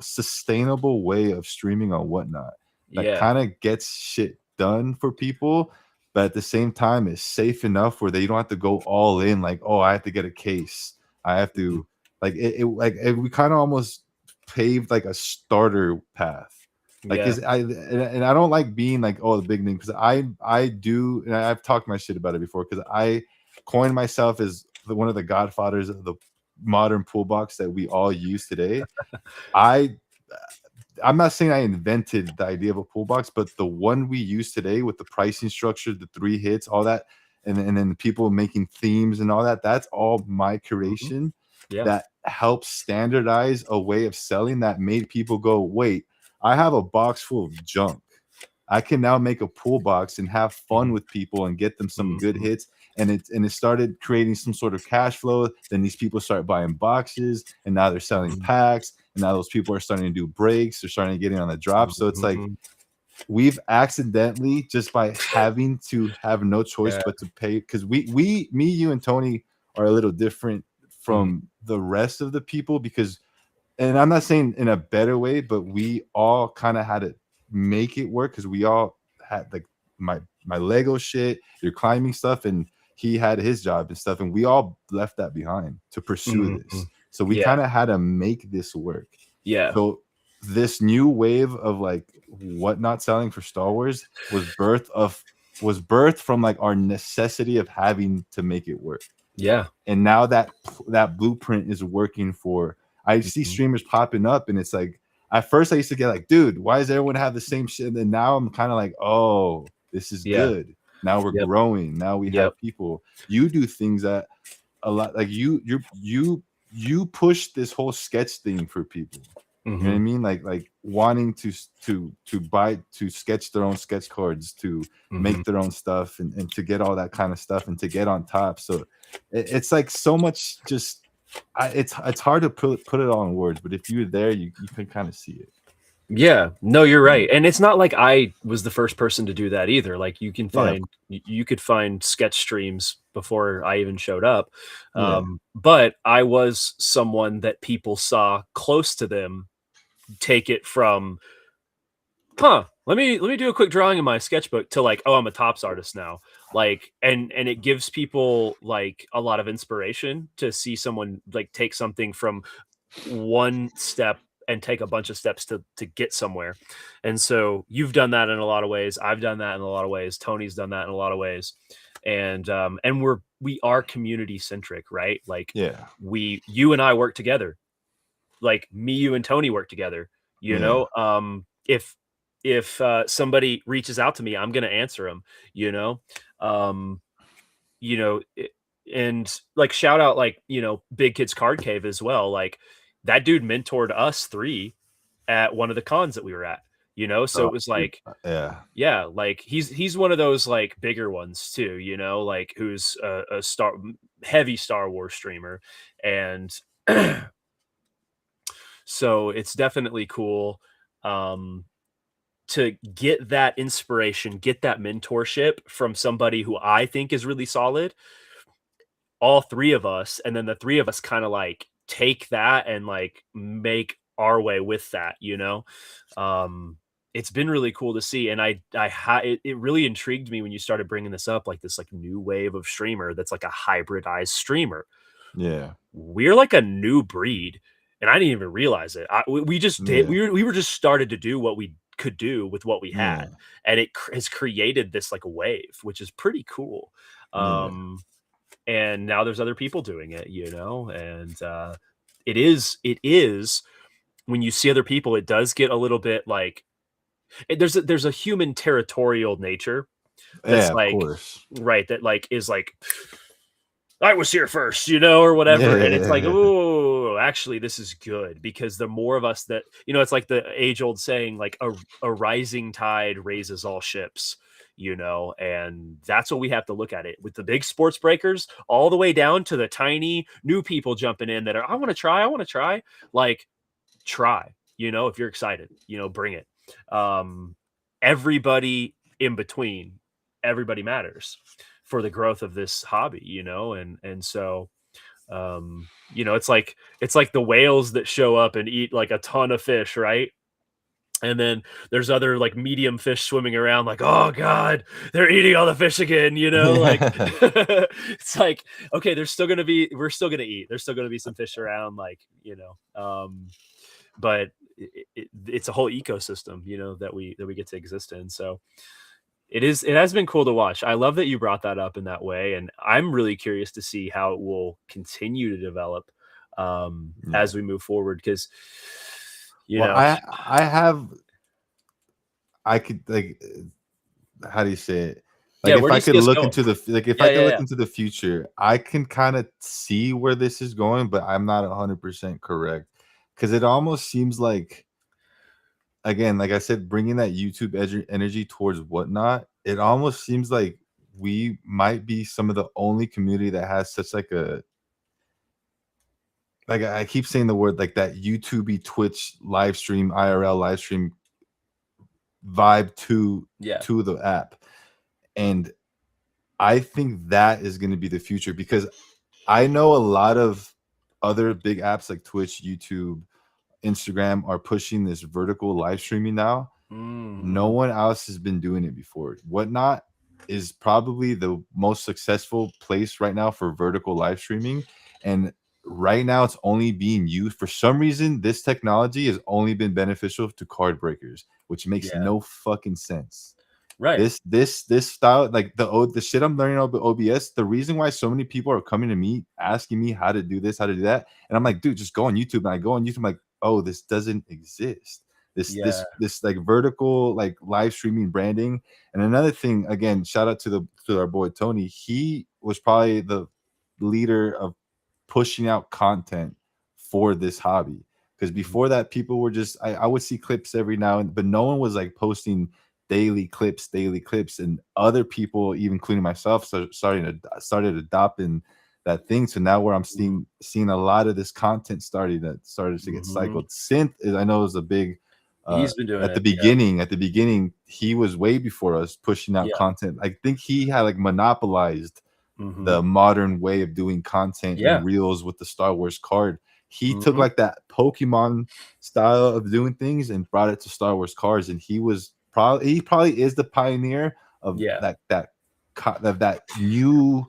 sustainable way of streaming on Whatnot that Yeah. kind of gets shit done for people, but at the same time is safe enough where they don't have to go all in. Like, oh, I have to get a case. I have Mhm. to we kind of almost paved like a starter path. Like, Yeah. cause and I don't like being like, oh, the big name because I do and I've talked my shit about it before because I coined myself as one of the godfathers of the modern pool box that we all use today. I I'm not saying I invented the idea of a pool box, but the one we use today with the pricing structure, the 3 hits, all that, and then people making themes and all that, that's all my Mhm. creation Yeah. that helps standardize a way of selling that made people go, wait, I have a box full of junk. I can now make a pool box and have fun Mhm. with people and get them some good Mhm. hits. And it started creating some sort of cash flow. Then these people start buying boxes, and now they're selling Mhm. packs. And now those people are starting to do breaks. They're starting to get in on the drop. So it's like Mhm. we've accidentally just by having to have no choice Yeah. but to pay because me, you, and Tony are a little different Mhm. from the rest of the people because and I'm not saying in a better way, but we all kind of had to make it work because we all had like my Lego shit, your climbing stuff, and he had his job and stuff, and we all left that behind to pursue this. Mhm. So we Yeah. kind of had to make this work. Yeah. So this new wave of like what not selling for Star Wars was birthed from like our necessity of having to make it work Yeah. and now that blueprint is working for I see Mhm. streamers popping up and it's like at first I used to get like dude why does everyone have the same shit and then now I'm kind of like oh this is Yeah. good now we're Yep. growing now we Yep. have people you do things that a lot like you push this whole sketch thing for people you know what I Mhm. mean like wanting to buy to sketch their own sketch cards to Mhm. make their own stuff and to get all that kind of stuff and to get on top so it's like so much just it's hard to put it all in words but if you're there you can kind of see it Yeah. No, you're yeah right, and it's not like I was the first person to do that either, like, you can yeah find you could find sketch streams before I even showed up, yeah but I was someone that people saw close to them take it from, "Huh, let me do a quick drawing in my sketchbook," to like, "Oh, I'm a tops artist now." Like, and it gives people, like, a lot of inspiration to see someone, like, take something from one step and take a bunch of steps to get somewhere. And so you've done that in a lot of ways. I've done that in a lot of ways. Tony's done that in a lot of ways. And we are community centric, right? Like yeah you and I work together. Like me, you and Tony work together. You yeah know, if somebody reaches out to me, I'm gonna answer them. You know, um, you know, and like shout out like, Big Kids Card Cave as well. Like that dude mentored us 3 at one of the cons that we were at. you know? So it was Dude, like, yeah, yeah, like he's one of those like bigger ones too, you know, like who's a heavy Star Wars streamer, and so it's definitely cool um, to get that inspiration, get that mentorship from somebody who I think is really solid. All three of us, and then the three of us kind of like take that and like make our way with that, you know. Um, it's been really cool to see, and it really intrigued me when you started bringing this up, like this like new wave of streamer that's like a hybridized streamer. yeah, We're like a new breed, and I didn't even realize it. We just did. yeah, We were just started to do what we could do with what we had, yeah, and it has created this like wave, which is pretty cool. yeah, And now there's other people doing it, you know, and it is when you see other people, it does get a little bit like there's a human territorial nature that's yeah, of like course. right that like is like I was here first, you know, or Yeah, whatever. And it's like, yeah, oh, actually, this is good because the more of us that, you know, it's like the age old saying, like a rising tide raises all ships, you know, and that's what we have to look at it with the big sports breakers all the way down to the tiny new people jumping in that are, I want to try, like, try, you know, if you're excited, you know, bring it. Um, everybody in between, everybody matters for the growth of this hobby, you know, and so you know, it's like the whales that show up and eat like a ton of fish, right? And then there's other like medium fish swimming around, like, oh God, they're eating all the fish again, you know, like yeah. it's like, okay, we're still gonna eat. There's still gonna be some fish around, like, you know. But it's a whole ecosystem, you know, that we get to exist in. So it has been cool to watch. I love that you brought that up in that way, and I'm really curious to see how it will continue to develop Yeah. as we move forward. Because you Well, know, I could like how do you say it? Like yeah, if where do I you could see us look going? into if Yeah, I could yeah, look yeah. into the future, I can kind of see where this is going, but I'm not 100% correct because it almost seems like again, like I said, bringing that YouTube energy towards whatnot, it almost seems like we might be some of the only community that has such like I keep saying the word like that YouTubey Twitch live stream IRL live stream vibe Yeah. to the app. And I think that is going to be the future because I know a lot of other big apps like Twitch, YouTube, Instagram are pushing this vertical live streaming now. No Mhm. one else has been doing it before. Whatnot is probably the most successful place right now for vertical live streaming. And right now it's only being used for some reason. This technology has only been beneficial to card breakers, which makes Yeah. no fucking sense. Right. This style, like the shit I'm learning about OBS, the reason why so many people are coming to me asking me how to do this, how to do that, and I'm like, dude, just go on YouTube. And I go on YouTube, I'm like, oh, this doesn't exist. Yeah. This like vertical like live streaming branding. And another thing, again, shout out to our boy Tony. He was probably the leader of pushing out content for this hobby. Because Mhm. before that, people were just I would see clips every now and but no one was like posting daily clips, and other people, even including myself, started adopting that thing. So now where I'm Mhm. seeing a lot of this content started to get Mhm. cycled. Synth is I know is a big He's been doing at the it. Yeah. beginning. At the beginning, he was way before us pushing out Yeah. content. I think he had like monopolized Mhm. the modern way of doing content and Yeah. reels with the Star Wars card. He took Mhm. like that Pokemon style of doing things and brought it to Star Wars cards, and he probably is the pioneer of Yeah. that new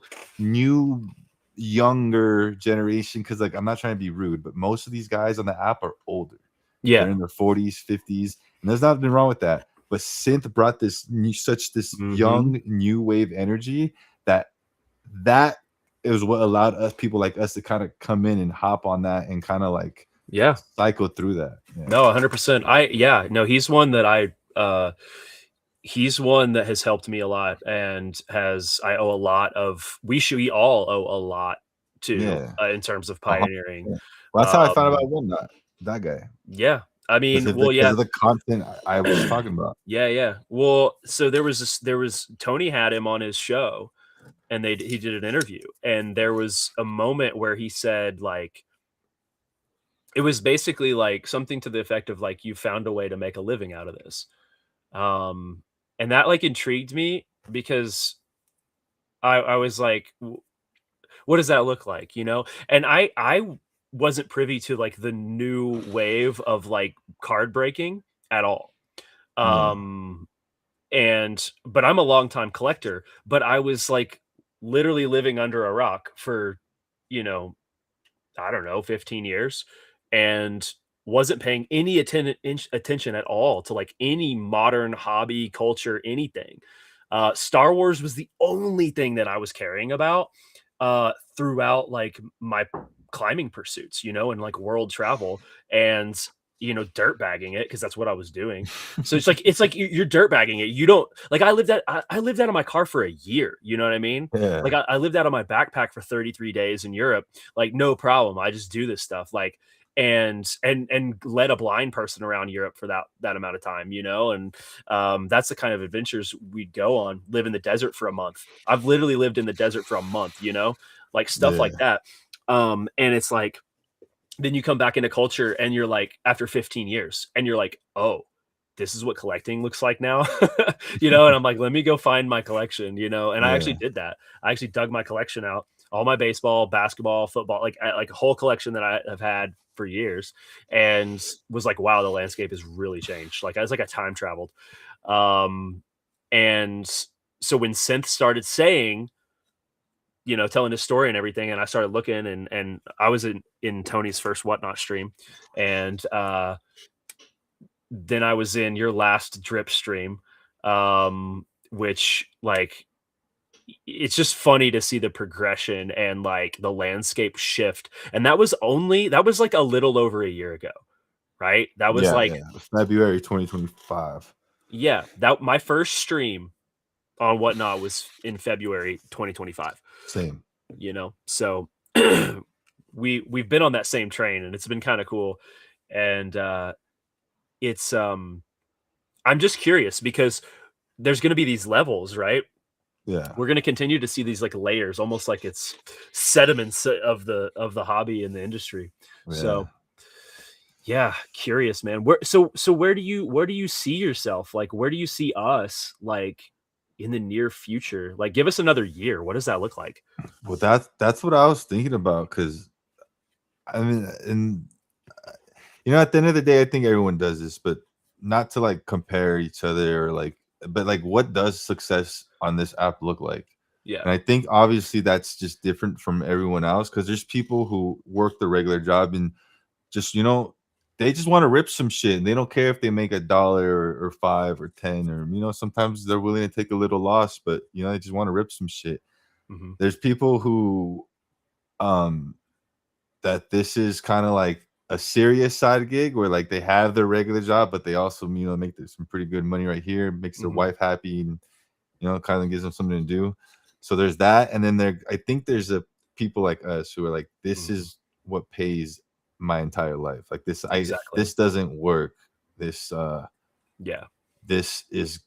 younger generation. Because like I'm not trying to be rude, but most of these guys on the app are older. They're Yeah. in their 40s, 50s, and there's nothing wrong with that. But synth brought this Mhm. young new wave energy that that is what allowed us people like us to kind of come in and hop on that and kind of like Yeah. cycle through that. Yeah. No, 100%. Yeah, no, he's one that has helped me a lot and has I owe a lot of we all owe a lot to Yeah. in terms of pioneering. 100%. Well, that's how I found Um, about Whatnot. That guy. yeah. I because mean, of the well, because yeah. of the content I was just talking about. Yeah, yeah. Well, so there was Tony had him on his show, and he did an interview, and there was a moment where he said, like, it was basically, like, something to the effect of, like, "You found a way to make a living out of this." Um, and that, like, intrigued me because I was like, what does that look like, you know? And I wasn't privy to, like, the new wave of, like, card breaking at all. Yeah, Um, but I'm a longtime collector, but I was, like, literally living under a rock for, you know, I don't know, 15 years, and wasn't paying any attention at all to, like, any modern hobby, culture, anything. Star Wars was the only thing that I was caring about, throughout, like, my climbing pursuits, you know, and, like, world travel and, dirt bagging it because that's what I was doing. So it's like you're dirt bagging it. You don't like, I lived out of my car for a year, you know what I mean? Like, yeah, I lived out of my backpack for 33 days in Europe, like, no problem. I just do this stuff, like, and led a blind person around Europe for that amount of time, you know, and that's the kind of adventures we'd go on. Live in the desert for a month. I've literally lived in the desert for a month, you know, like stuff like yeah, that. And it's like then you come back into culture and you're like after 15 years and you're like, oh, this is what collecting looks like now. And I'm like, let me go find my collection, and I actually yeah, did that. I actually dug my collection out, all my baseball, basketball, football, like a whole collection that I have had for years, and was like, wow, the landscape has really changed. Like, I was like, I time traveled. Um and so when synth started saying, telling his story and everything, and I started looking, and I was in Tony's first Whatnot stream, and then I was in your last drip stream, which, like, it's just funny to see the progression and, like, the landscape shift, and that was like a little over a year ago, right? That was yeah, like, yeah. February 2025. yeah, that my first stream on Whatnot was in February 2025. Same. So we've been on that same train, and it's been kind of cool. And it's I'm just curious because there's going to be these levels, right? Yeah, We're going to continue to see these, like, layers, almost like it's sediments of the hobby and the industry. yeah. So yeah, curious, man. So where do you see yourself? Like, where do you see us, like, in the near future? Like, give us another year. What does that look like? Well, that's what I was thinking about because I mean, and at the end of the day, I think everyone does this, but not to like compare each other or like, but like, what does success on this app look like? Yeah. And I think obviously that's just different from everyone else because there's people who work the regular job and just they just want to rip some shit and they don't care if they make $1 or 5 or 10 or sometimes they're willing to take a little loss, but they just want to rip some shit. Hmm. There's people who um that this is kind of like a serious side gig where like they have their regular job, but they also make some pretty good money right here, makes their Hmm. wife happy, and kind of gives them something to do. So there's that, and then I think there's a people like us who are like, this Hmm. is what pays my entire life. Like this, if Exactly. this doesn't work, Yeah. this is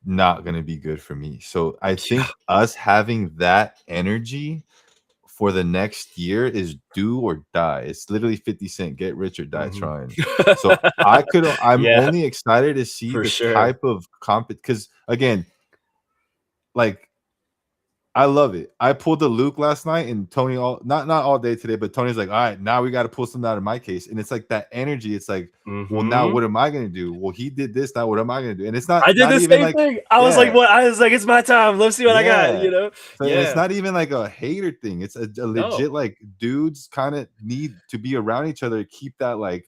not going to be good for me. So I Yeah. think us having that energy for the next year is do or die. It's literally 50 Cent, get rich or die Mhm. trying. So I'm Yeah, only excited to see for the sure. type of because again, like I love it. I pulled the Luke last night and Tony not all day today, but Tony's like, all right, now we got to pull something out of my case. And it's like that energy. It's like, well, now Mhm. what am I gonna do? Well, he did this. Now what am I gonna do? And it's I did not the even same like, thing. I was like, yeah, "What?" I was like, "It's my time. Let's see what I got," yeah. So, and it's Yeah. not even like a hater thing. It's a No. legit like dudes kind of need to be around each other to keep that like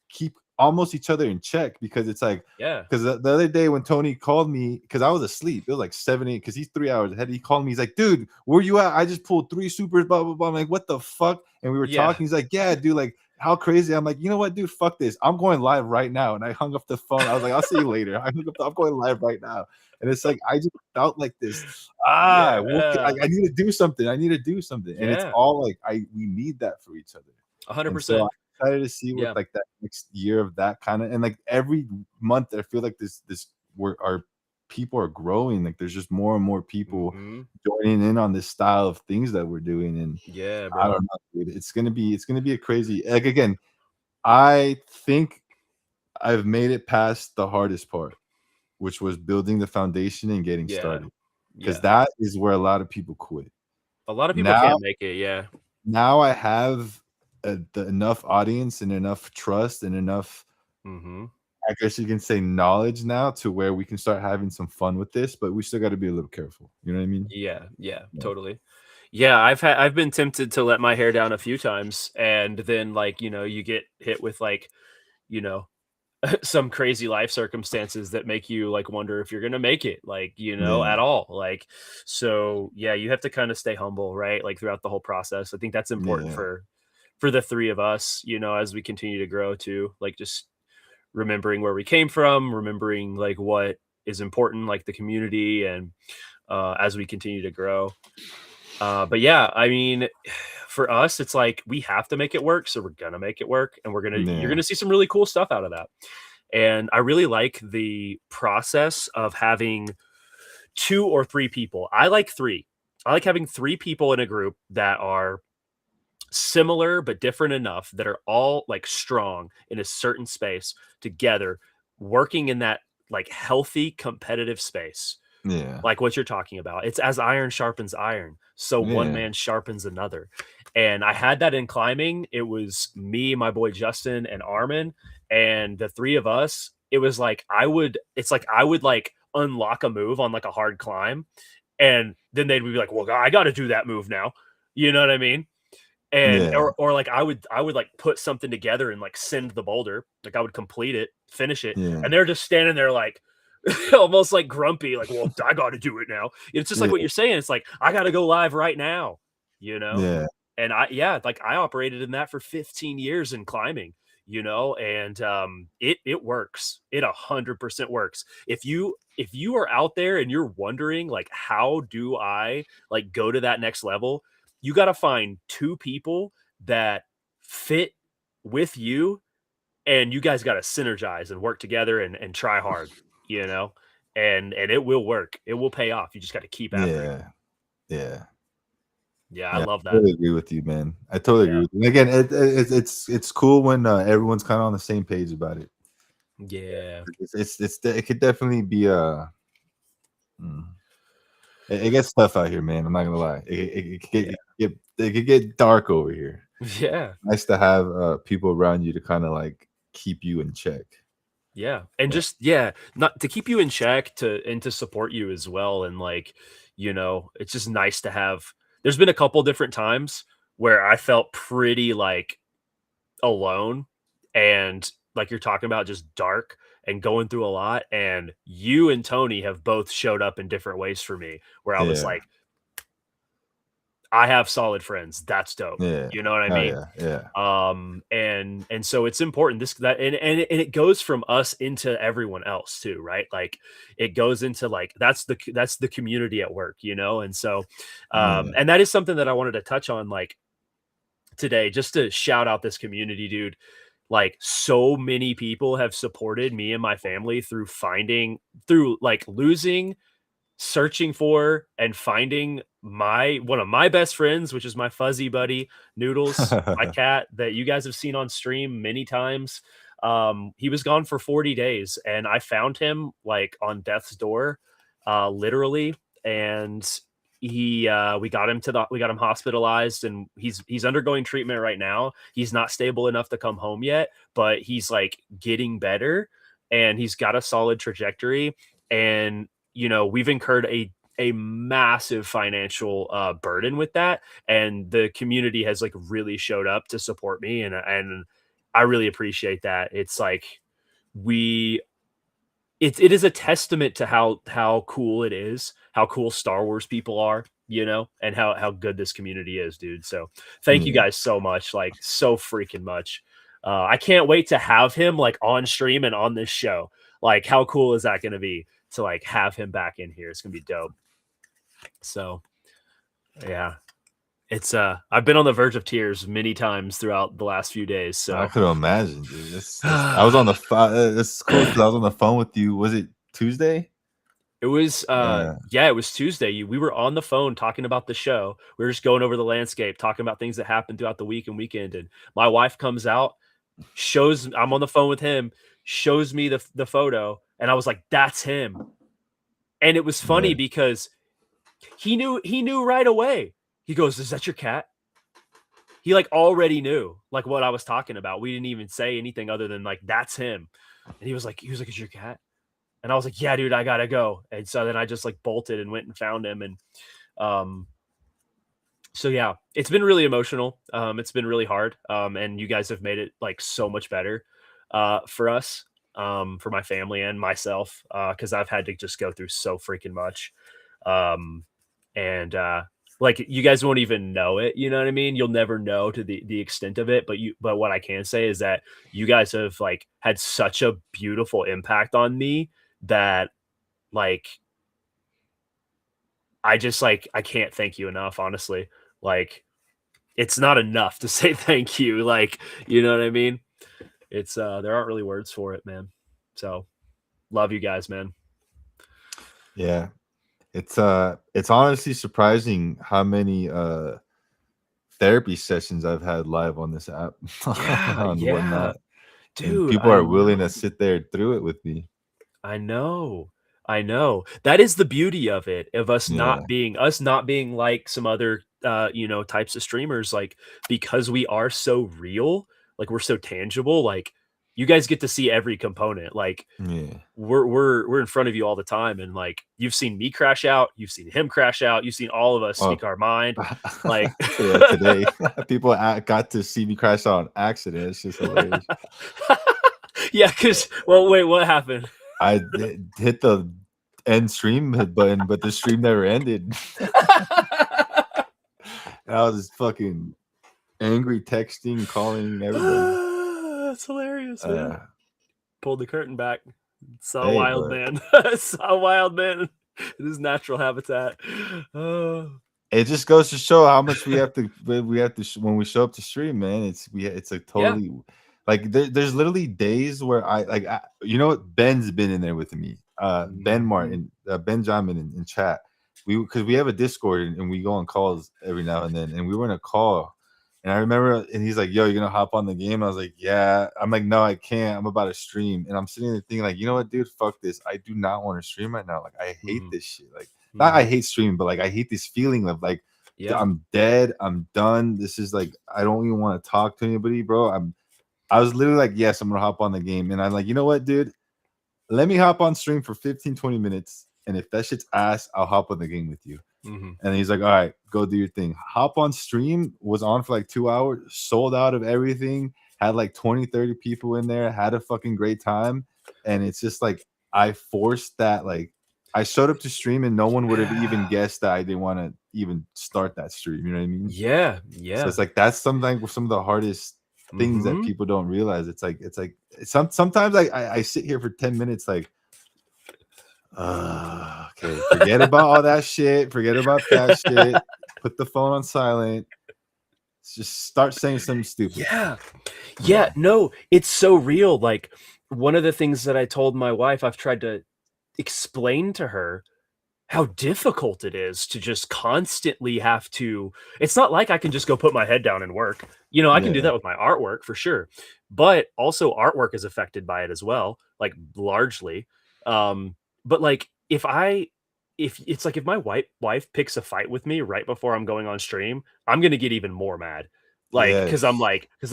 keep almost each other in check because it's like Yeah. because the other day when Tony called me because I was asleep, it was like 7 8 because he's 3 hours ahead. He called me. He's like, dude, where you at? I just pulled 3 supers, blah blah blah. I'm like, what the fuck? And we were Yeah. talking. He's like, yeah, dude, like how crazy. I'm like, you know what, dude, fuck this. I'm going live right now. And I hung up the phone. I was like, I'll see you later. I'm going live right now. And it's like I just felt like this. Yeah. I need to do something. I need to do something. And it's Yeah. all like we need that for each other. And so 100%. excited to see what Yeah. like that next year of that kind of, and like every month I feel like this where our people are growing. Like there's just more and more people Mhm. joining in on this style of things that we're doing. And Yeah, I bro. don't know, dude. It's gonna be a crazy, like, again, I think I've made it past the hardest part, which was building the foundation and getting Yeah. started, because Yeah. that is where a lot of people quit. A lot of people Now can't make it, yeah. now I have, the enough audience and enough trust and enough, Mhm. I guess you can say, knowledge now to where we can start having some fun with this, but we still gotta be a little careful. You know what I mean? Yeah, yeah, Yeah. totally. Yeah, I've been tempted to let my hair down a few times, and then, like, you get hit with, like, you know, some crazy life circumstances that make you, like, wonder if you're gonna make it, like, Yeah. at all, like, so, yeah, you have to kinda stay humble, right, like, throughout the whole process. I think that's important Yeah. for the 3 of us, as we continue to grow too, like, just remembering where we came from, remembering, like, what is important, like, the community, and, as we continue to grow. But yeah, I mean, for us, it's like we have to make it work, so we're gonna make it work, and you're Yeah. gonna see some really cool stuff out of that. And I really like the process of having 2 or 3 people. I like 3. I like having 3 people in a group that are similar but different enough, that are all like strong in a certain space together, working in that like healthy competitive space, Yeah. like what you're talking about. It's as iron sharpens iron, so one Yeah. man sharpens another. And I had that in climbing. It was me, my boy Justin, and Armin, and the 3 of us. It was like I would like unlock a move on like a hard climb, and then they'd be like, "Well, I got to do that move now." You know what I mean? And Yeah. or like I would like put something together and like send the boulder. Like I would complete it, finish it, Yeah. and they're just standing there like almost like grumpy, like, well, I got to do it now. It's just like Yeah. what you're saying. It's like I got to go live right now, you know. Yeah. And like I operated in that for 15 years in climbing, and it works. It 100% works. If you are out there and you're wondering like how do I like go to that next level, you got to find 2 people that fit with you, and you guys got to synergize and work together and try hard, you know, and it will work. It will pay off. You just got to keep after it. Yeah. Yeah. Yeah, I Yeah, love I that. totally agree with you, man. I totally agree Yeah. with you. And again, it's cool when, everyone's kinda on the same page about it. Yeah. It could definitely be mm, it gets tough out here, man. I'm not gonna lie. Yeah. It could get dark over here. Yeah. Nice to have, people around you to kinda, like, keep you in check. Yeah. And Yeah, just not to keep you in check to support you as well. And like, it's just nice to have there's been a couple different times where I felt pretty like alone, and like you're talking about, just dark and going through a lot, and you and Tony have both showed up in different ways for me where I was yeah, like, I have solid friends. That's dope. yeah. You know what I Oh, mean? yeah, yeah, And so it's important this that and it goes from us into everyone else too, right? Like it goes into like that's the community at work, and so yeah, and that is something that I wanted to touch on like today, just to shout out this community, dude. Like so many people have supported me and my family through like losing, searching for, and finding my one of my best friends, which is my fuzzy buddy Noodles, my cat that you guys have seen on stream many times. He was gone for 40 days, and I found him like on death's door, literally. And we got him hospitalized, and he's undergoing treatment right now. He's not stable enough to come home yet, but he's like getting better, and he's got a solid trajectory. And we've incurred a massive financial burden with that, and the community has like really showed up to support me, and I really appreciate that. It's like we it is a testament to how cool it is, how cool Star Wars people are, and how good this community is, dude. So thank you yeah, guys so much, like so freaking much. I can't wait to have him like on stream and on this show. Like, how cool is that going to be to like have him back in here? It's gonna be dope. So yeah, It's, I've been on the verge of tears many times throughout the last few days, I so could imagine, dude. It's I was on the phone. It's cool because I was on the phone with you. Was it Tuesday? It was, Yeah, yeah, it was Tuesday. We were on the phone talking about the show. We were just going over the landscape, talking about things that happened throughout the week and weekend, and my wife comes out, shows I'm on the phone with him, shows me the photo, and I was like, "That's him." And it was funny yeah, because he knew right away. He goes, "Is that your cat?" He, like, already knew, like, what I was talking about. We didn't even say anything other than, like, "That's him." And he was like, "Is your cat?" And I was like, "Yeah, dude, I gotta go." And so then I just, like, bolted and went and found him, and, um, so yeah, it's been really emotional. It's been really hard, and you guys have made it, like, so much better, for us, for my family and myself, because I've had to just go through so freaking much. Um, and, like, you guys won't even know it, you know what I mean? You'll never know to the extent of it, but what I can say is that you guys have, like, had such a beautiful impact on me that, like, I just, like, I can't thank you enough, honestly. Like, it's not enough to say thank you, like, you know what I mean? It's, there aren't really words for it, man. So, love you guys, man. yeah. It's honestly surprising how many therapy sessions I've had live on this app Yeah, and yeah. whatnot, and Dude, people I are willing to know. sit there through it with me. I know. I know. That is the beauty of it, of Yeah, us not being like some other, types of streamers, like, because we are so real, like, we're so tangible, like, you guys get to see every component, like, yeah. we're in front of you all the time, and, like, you've seen me crash out, you've seen him crash out, you've seen all of us Oh, speak our mind, like yeah. Today, people got to see me crash out on accident. It's just hilarious. Yeah, because well, wait, what happened? Hit the end stream hit button, but the stream never ended. I was fucking angry, texting, calling everybody. That's hilarious, man. Uh, Pulled the curtain back. Saw a hey, wild but man. Saw a wild man in his natural habitat. Oh, it just goes to show how much we have to when we show up to stream, man. It's a yeah. totally like there's literally days where you know what, Ben's been in there with me. Ben Mhm, Martin, Benjamin in chat. Because we have a Discord, and we go on calls every now and then, and we were in a call, and I remember, and he's like, "Yo, you're gonna hop on the game?" I was like, "Yeah." I'm like, "No, I can't. I'm about to stream." And I'm sitting there thinking, like, you know what, dude, fuck this. I do not want to stream right now. Like, I hate mhm, this shit. Like, not I mhm. hate streaming, but like I hate this feeling of like Yeah. I'm dead. I'm done. This is like I don't even want to talk to anybody, bro. I was literally like, yes, I'm gonna hop on the game. And I'm like, you know what, dude? Let me hop on stream for 15, 20 minutes. And if that shit's ass, I'll hop on the game with you. Mhm. And he's like, all right, go do your thing. Hop on stream, was on for like 2 hours, sold out of everything, had like 20, 30 people in there, had a fucking great time. And it's just like I forced that, like I showed up to stream and no one would have even Yeah. guessed that I didn't want to even start that stream. You know what I mean? Yeah, So yeah. it's like that's something some of the hardest things that Mhm. people don't realize. It's like sometimes I sit here for 10 minutes like okay, forget about all that shit. Forget about that shit. Put the phone on silent. Just start saying something stupid. Yeah. You Yeah, know. no, it's so real, like, one of the things that I told my wife, I've tried to explain to her how difficult it is to just constantly have to it's not like I can just go put my head down and work. I can do Yeah. that with my artwork for sure, but also artwork is affected by it as well, like, largely. But, like, if it's like if my wife picks a fight with me right before I'm going on stream, I'm gonna get even more mad. Like, Yes. because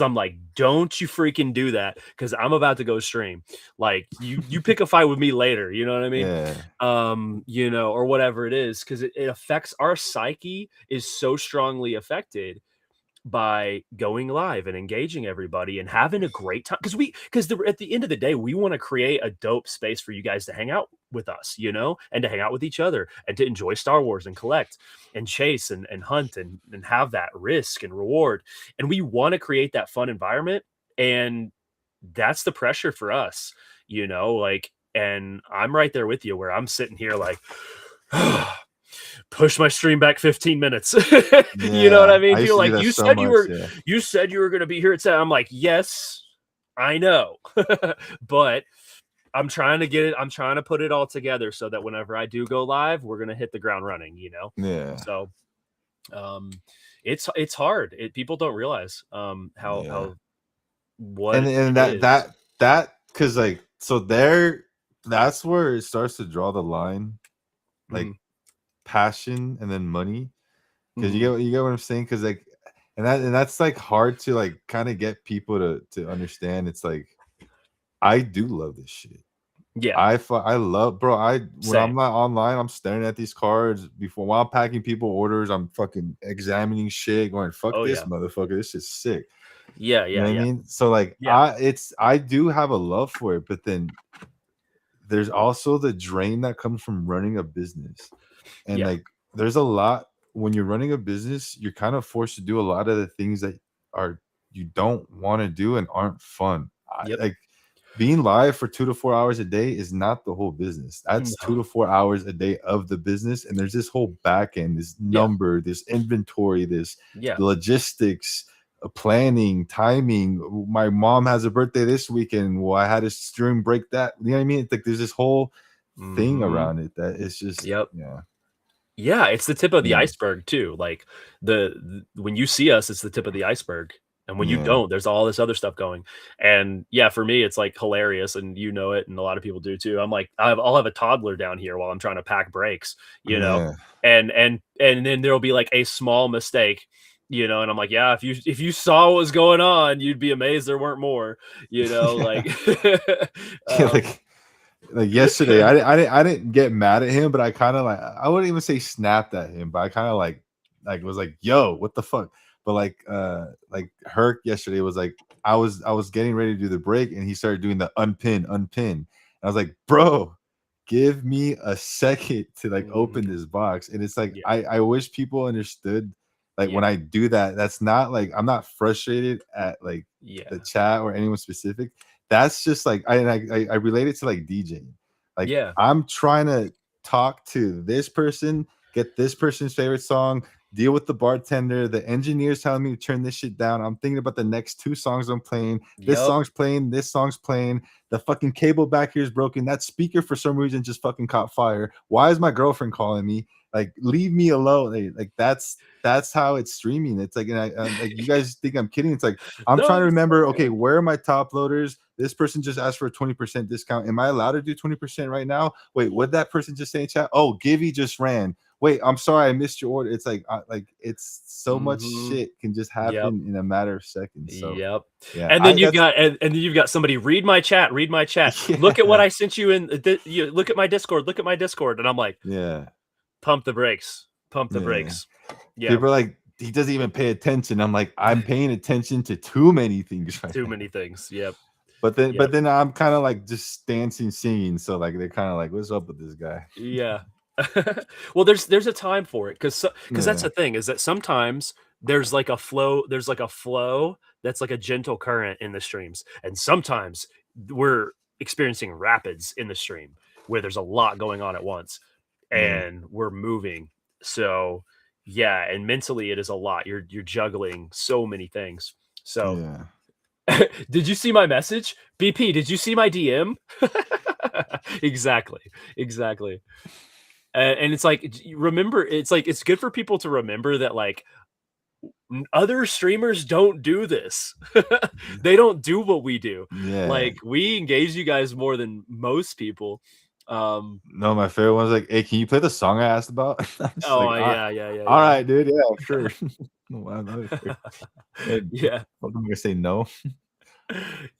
I'm like, "Don't you freaking do that, because 'cause I'm about to go stream." Like, you pick a fight with me later, you know what I mean? Yeah. Or whatever it is, because it affects our psyche is so strongly affected by going live and engaging everybody and having a great time. Because at the end of the day, we want to create a dope space for you guys to hang out with us, and to hang out with each other and to enjoy Star Wars and collect and chase and hunt and have that risk and reward. And we want to create that fun environment. And that's the pressure for us, like, and I'm right there with you where I'm sitting here like, push my stream back 15 minutes. You know what I Yeah, mean? I used People to do like, that so much. Yeah, you said you were gonna be here at 10. I'm like, yes, I know. But I'm trying to get it, I'm trying to put it all together so that whenever I do go live, we're gonna hit the ground running, you know? yeah, So um it's hard. People don't realize yeah. how what And it that is. because like so there, that's where it starts to draw the line, like Mhm, passion and then money. Because mhm. you get what I'm saying? Because like, and that's like hard to like kind of get people to understand. It's like I do love this shit. Yeah, I love, bro. When I'm same. not online, I'm staring at these cards before while I'm packing people orders. I'm fucking examining shit, going fuck Oh this yeah. motherfucker. This is sick. Yeah, You know yeah, what I yeah. mean? So like Yeah. I do have a love for it, but then there's also the drain that comes from running a business. And Yeah. like there's a lot when you're running a business, you're kind of forced to do a lot of the things that are you don't want to do and aren't fun. Yep. Like being live for 2 to 4 hours a day is not the whole business. That's two No. to four hours a day of the business. And there's this whole back end, this Yeah. number, this inventory, this Yeah. logistics, planning, timing. My mom has a birthday this weekend. Well, I had a stream break that. You know what I mean? It's like there's this whole thing Mhm. around it that it's just, Yep. yeah, Yeah, it's the tip of the yeah, iceberg too. Like when you see us, it's the tip of the iceberg. And when you yeah, don't, there's all this other stuff going. And yeah, for me, it's like hilarious, and you know it, and a lot of people do too. I'm like, I'll have a toddler down here while I'm trying to pack brakes, you know, yeah. and then there'll be like a small mistake, you know, and I'm like, yeah, if you saw what was going on, you'd be amazed there weren't more, you know, like, Yeah. Yeah, um, like yesterday, I didn't get mad at him, but I kind of like I wouldn't even say snapped at him, but I kind of like was like, "Yo, what the fuck?" But like Herc yesterday was like, I was getting ready to do the break, and he started doing the unpin, unpin. And I was like, "Bro, give me a second to like open mhm, this box." And it's like yeah, I wish people understood like when yeah, I do that, that's not like I'm not frustrated at like the yeah, chat or anyone specific. That's just like I relate it to like DJing. Like yeah, I'm trying to talk to this person, get this person's favorite song, deal with the bartender, the engineer's telling me to turn this shit down. I'm thinking about the next two songs I'm playing. This yep. song's playing, this song's playing. The fucking cable back here is broken. That speaker for some reason just fucking caught fire. Why is my girlfriend calling me? Like, leave me alone. Like that's how it's streaming. It's like, and like you guys think I'm kidding. It's like I'm No, trying to it's remember, okay, fine. where are my top loaders? This person just asked for a 20% discount. Am I allowed to do 20% right now? Wait, what that person just say in chat? Oh, Givey just ran. Wait, I'm sorry, I missed your order. It's like it's so much Mhm. shit can just Yep. happen in a matter of seconds. So Yep. yeah, And then I you've that's got and then you've got somebody, "Read my chat, read my chat. Look at what yeah, I sent you in you look at my Discord, look at my Discord." And I'm like, yeah, "Pump the brakes, pump the yeah. brakes." Yeah. People are like, he doesn't even pay attention. I'm like, I'm paying attention to too many things right Too now. many things. Yep. But Yep. then I'm kind of like just dancing, singing. So like they're kind of like, what's up with this guy? Yeah. Well, there's a time for it, because that's Yeah, the thing, is that sometimes there's like a flow that's like a gentle current in the streams, and sometimes we're experiencing rapids in the stream where there's a lot going on at once, yeah, and we're moving. So, yeah, and mentally it is a lot. You're juggling so many things. So, yeah. did you see my message? BP, did you see my DM? Exactly. Exactly. And it's like, remember, it's like it's good for people to remember that like other streamers don't do this. They don't do what we do. Yeah. Like we engage you guys more than most people. Um, No, my favorite one's like, "Hey, can you play the song I asked about?" I'm just like, oh yeah, yeah, yeah, all yeah. right, dude. Yeah, sure." Wow, that was fair. And Yeah, I'm gonna say no.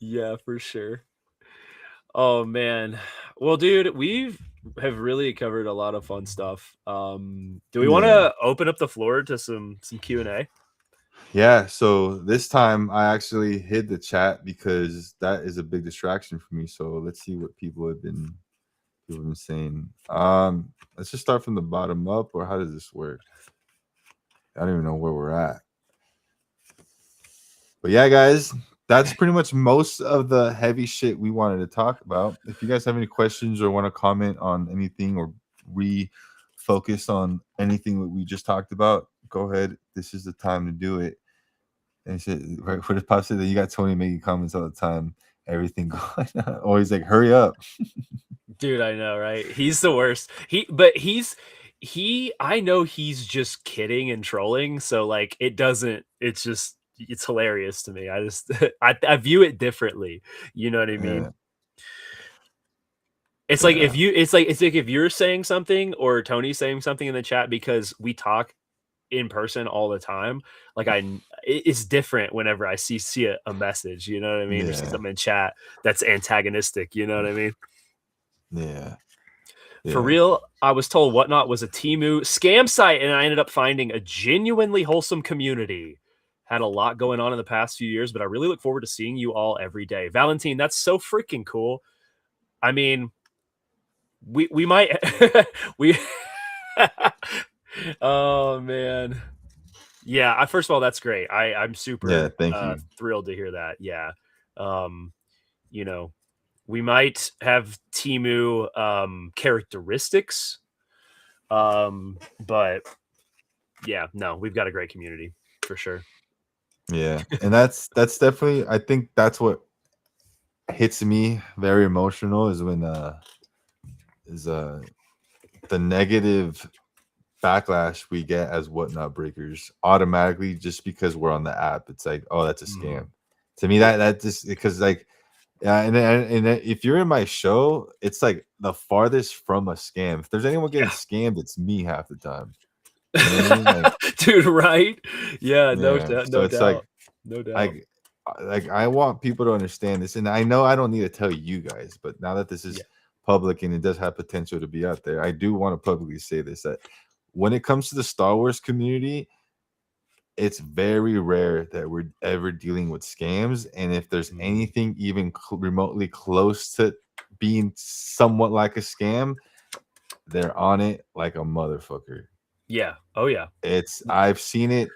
yeah, for sure. Oh man. Well, dude, have really covered a lot of fun stuff. Do we want Yeah. to open up the floor to some Q&A? Yeah, so this time I actually hid the chat because that is a big distraction for me. So let's see what people have been saying. Let's just start from the bottom up, or how does this work? I don't even know where we're at. But yeah, guys, that's pretty much most of the heavy shit we wanted to talk about. If you guys have any questions or want to comment on anything or focus on anything that we just talked about, go ahead. This is the time to do it. And shit, right for the pop said that you got Tony making comments all the time. Everything going on. Always like, hurry up. Dude, I know, right? He's the worst. I know he's just kidding and trolling, so, like, it's hilarious to me. I just I view it differently, you know what I Yeah, mean? yeah, It's like if you're saying something or Tony's saying something in the chat because we talk in person all the time, like, it's different whenever I see a message, you know what I mean? Or see yeah, something in chat that's antagonistic, you know what I mean? yeah, For yeah, real, I was told Whatnot was a Temu scam site, and I ended up finding a genuinely wholesome community. Had a lot going on in the past few years, but I really look forward to seeing you all every day. Valentine, that's so freaking cool. I mean, we might we oh man. Yeah, first of all, that's great. I'm yeah. super Thank you. thrilled to hear that. Yeah. Um, you know, we might have Timu characteristics. But yeah, no, we've got a great community for sure. Yeah, and that's definitely. I think that's what hits me very emotional is when is the negative backlash we get as whatnot breakers automatically just because we're on the app. It's like, oh, that's a Mhm. scam. To me, that just because like yeah, and if you're in my show, it's like the farthest from a scam. If there's anyone getting scammed, it's me half the time. You know what I mean? Like, Dude, right? Yeah, yeah. So no it's like doubt. No doubt. I I want people to understand this, and I know I don't need to tell you guys, but now that this Yeah. is public and it does have potential to be out there, I do want to publicly say this that when it comes to the Star Wars community, it's very rare that we're ever dealing with scams, and if there's Mhm. anything even remotely close to being somewhat like a scam, they're on it like a motherfucker. Yeah. Oh, yeah. It's I've seen it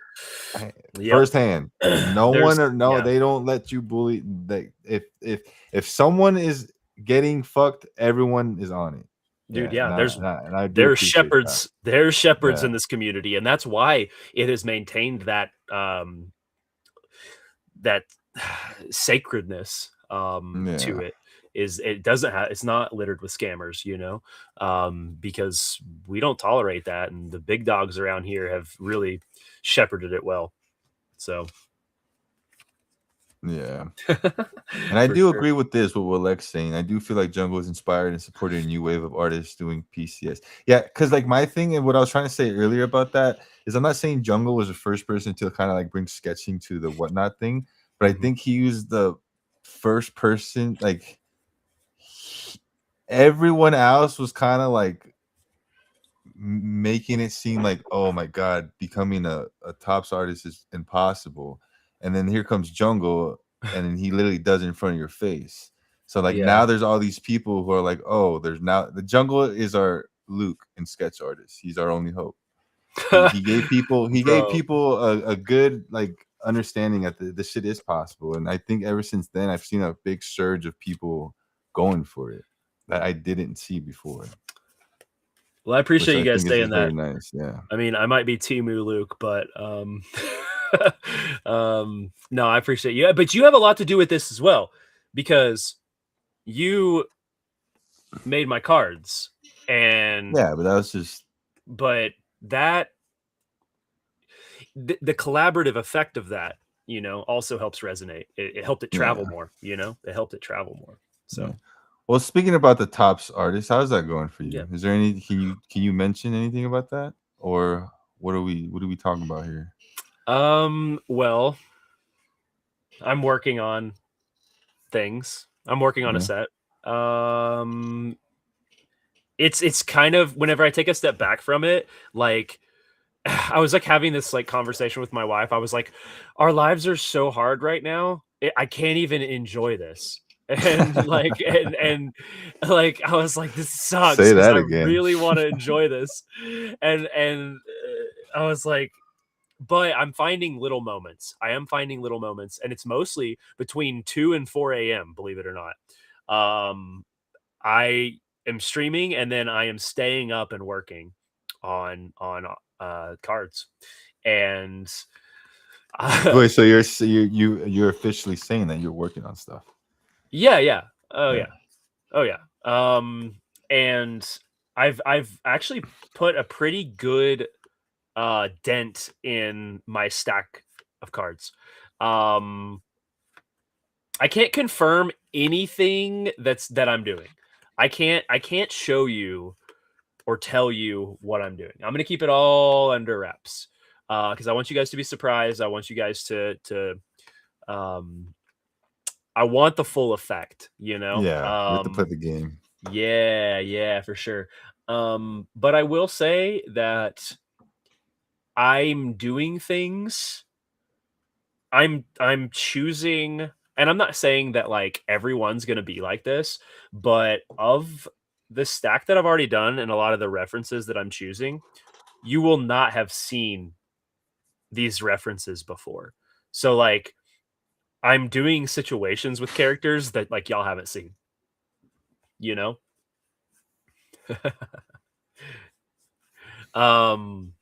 Yep. firsthand. No There's one or no, yeah. they don't let you bully. They if someone is getting fucked, everyone is on it. Dude, Yeah, yeah, and I do appreciate that. there's shepherds Yeah, in this community, and that's why it has maintained that sacredness to yeah, it. Is it doesn't have it's not littered with scammers, you know, because we don't tolerate that, and the big dogs around here have really shepherded it well. So yeah. And I for do sure. agree with this, with what Lex saying. I do feel like Jungle is inspired and supported a new wave of artists doing PCS. Yeah, because like my thing and what I was trying to say earlier about that is I'm not saying Jungle was the first person to kind of like bring sketching to the whatnot thing, but I Mhm. think he used the first person, like everyone else was kind of like making it seem like, oh my god, becoming a tops artist is impossible. And then here comes Jungle, and then he literally does it in front of your face. So like Yeah. now there's all these people who are like, oh, there's now the Jungle is our Luke and sketch artist. He's our only hope. He gave Bro. people a good like understanding that this shit is possible. And I think ever since then I've seen a big surge of people going for it that I didn't see before, Well, I which appreciate you I guys think is saying very that. nice. Yeah. I mean, I might be Timu Luke, but no, I appreciate you. But you have a lot to do with this as well because you made my cards and Yeah, but that was just but that the collaborative effect of that, also helps resonate. It helped it travel yeah, more, It helped it travel more. yeah. So, Well, speaking about the tops artists, how's that going for yeah. you? Is there any can you mention anything about that? Or what are we talking about here? Well, I'm working on things. I'm working on a Yeah. set. Um, it's kind of whenever I take a step back from it, like I was like having this like conversation with my wife. I was like, our lives are so hard right now. I can't even enjoy this. And like I was like, this sucks Say because that I again. really want to enjoy this. And I was like, but I'm finding little moments. I am finding little moments, and it's mostly between 2 and 4 a.m., believe it or not. I am streaming and then I am staying up and working on cards, and Wait, so you're officially saying that you're working on stuff? yeah. Oh Yeah. yeah. Oh yeah. And I've actually put a pretty good dent in my stack of cards. Um I can't confirm anything that I'm doing. I can't show you or tell you what I'm doing. I'm gonna keep it all under wraps because I want you guys to be surprised. I want you guys to um, I want the full effect. Yeah, we have to play the game. Yeah, for sure. But I will say that I'm doing things. I'm choosing, and I'm not saying that like everyone's gonna be like this, but of the stack that I've already done and a lot of the references that I'm choosing, you will not have seen these references before. So like I'm doing situations with characters that like y'all haven't seen, you know? um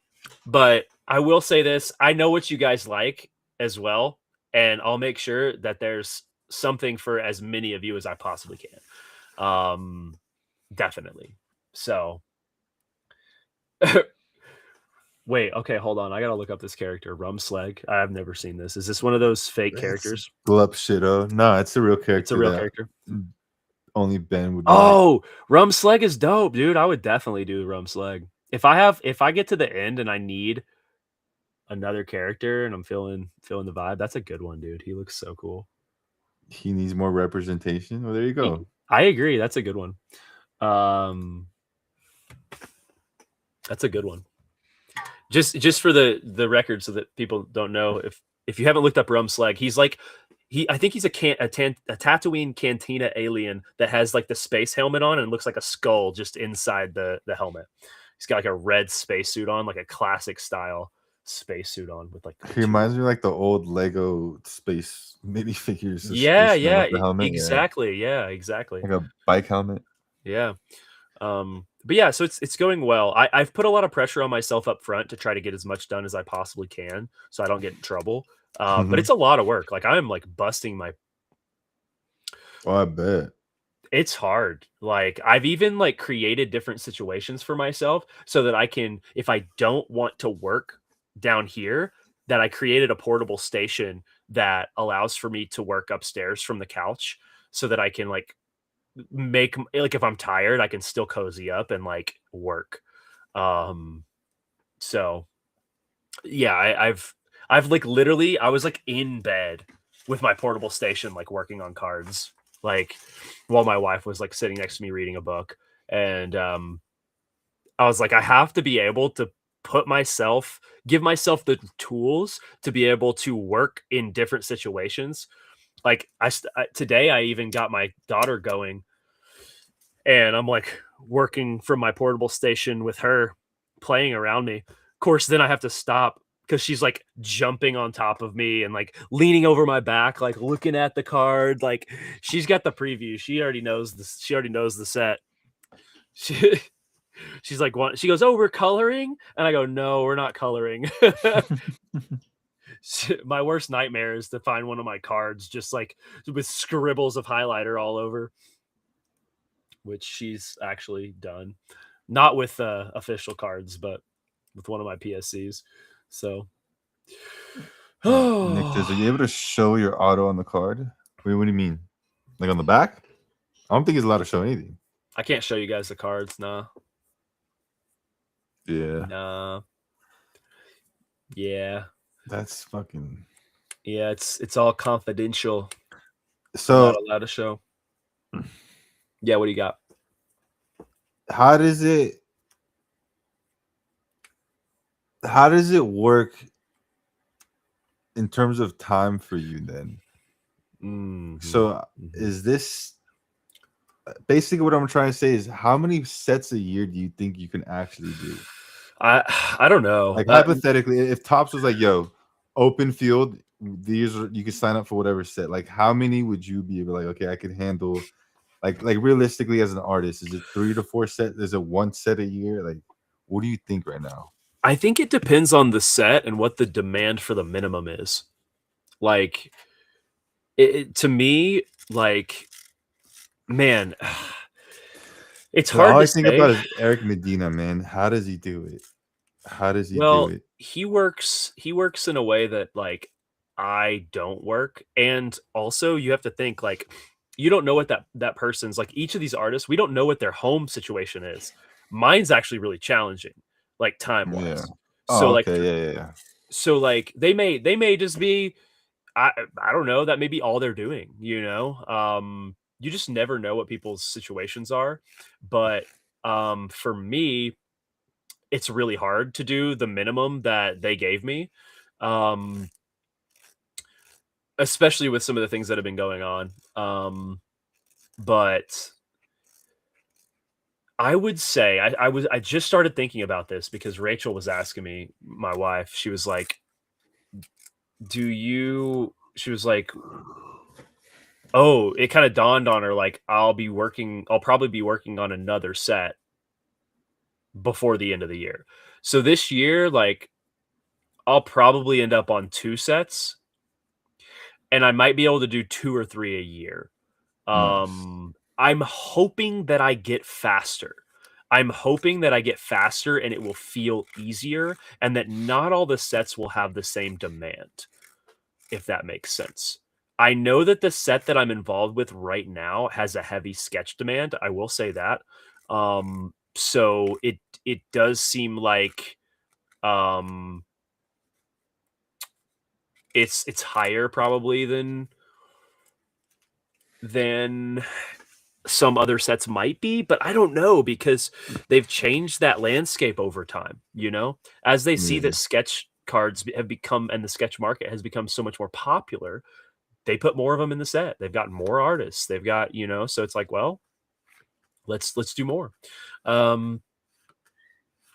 but I will say this, I know what you guys like as well, and I'll make sure that there's something for as many of you as I possibly can. Definitely. So wait, okay, hold on. I gotta look up this character, Rumslag. I've never seen this. Is this one of those fake It's characters? glup shito. No, it's a real It's a character real that character. only Ben would like. Oh, Rumslag is dope, dude. I would definitely do Rumslag. If I get to the end and I need another character and I'm feeling the vibe, that's a good one, dude. He looks so cool. He needs more representation. Well, there you go. I agree. That's a good one. Um, that's a good one. Just for the record, so that people don't know, if you haven't looked up Rumslag, he's like I think he's a Tatooine Cantina alien that has like the space helmet on and looks like a skull just inside the helmet. He's got like a red spacesuit on, like a classic style spacesuit on with like He two. reminds me of, like, the old Lego space minifigures, Yeah, with the helmet. Yeah, exactly. Yeah, exactly. like a bike helmet. Yeah. But yeah, so it's going well. I've put a lot of pressure on myself up front to try to get as much done as I possibly can, so I don't get in trouble. But Mhm. it's a lot of work. Like I'm like busting my. Oh, I bet. It's hard. Like I've even like created different situations for myself so that I can, if I don't want to work down here, that I created a portable station that allows for me to work upstairs from the couch, so that I can like make like if I'm tired, I can still cozy up and like work. Um, so yeah, I've like literally I was like in bed with my portable station, like working on cards, like while my wife was like sitting next to me reading a book. And I was like, I have to be able to give myself the tools to be able to work in different situations. Like today, I even got my daughter going, and I'm like working from my portable station with her playing around me. Of course, then I have to stop because she's like jumping on top of me and like leaning over my back, like looking at the card. Like she's got the preview. She already knows this. She already knows the set. She, she's like, "What?" She goes, "Oh, we're coloring," and I go, "No, we're not coloring." My worst nightmare is to find one of my cards just like with scribbles of highlighter all over, which she's actually done. Not with official cards, but with one of my PSCs. So, Nick, are oh, you able to show your auto on the card? Wait, what do you mean? Like on the back? I don't think he's allowed to show anything. I can't show you guys the cards. Nah, Yeah, nah, yeah, that's fucking. yeah. It's all confidential. I'm not So, allowed to show. Yeah, what do you got? how does it? How does it work in terms of time for you then? Mm-hmm. So, is this basically what I'm trying to say? Is how many sets a year do you think you can actually do? I don't know. Like hypothetically, if Tops was like, "Yo, open field, these are you can sign up for whatever set." Like, how many would you be able like? Okay, I could handle. Like realistically, as an artist, is it 3 to 4 sets? Is it one set a year? Like, What do you think right now? I think it depends on the set and what the demand for the minimum is. Like, to me, like, man, it's But all hard I to think say. about is Eric Medina, man. How does he do it? How does he do Well, it? he works in a way that, like, I don't work, and also you have to think, like, you don't know what that person's like, each of these artists, we don't know what their home situation is. Mine's actually really challenging, like, Yeah. time-wise. So, Oh, like okay. Yeah, yeah, yeah. so, like, they may just be I don't know, that may be all they're doing, you know? You just never know what people's situations are, but, for me, it's really hard to do the minimum that they gave me, um, especially with some of the things that have been going on, but I would say I just started thinking about this because Rachel was asking me, my wife, she was like, "Do you" she was like, "Oh," it kinda dawned on her, like, I'll probably be working on another set before the end of the year. So this year, like, I'll probably end up on 2 sets, and I might be able to do 2 or 3 a year. Nice. I'm hoping that I get faster. I'm hoping that I get faster and it will feel easier and that not all the sets will have the same demand, if that makes sense. I know that the set that I'm involved with right now has a heavy sketch demand. I will say that. So it does seem like um it's higher probably than some other sets might be, but I don't know because they've changed that landscape over time, you know? As they see Yeah. that sketch cards have become and the sketch market has become so much more popular, they put more of them in the set. They've got more artists. They've got, so it's like, well, let's do more. Um,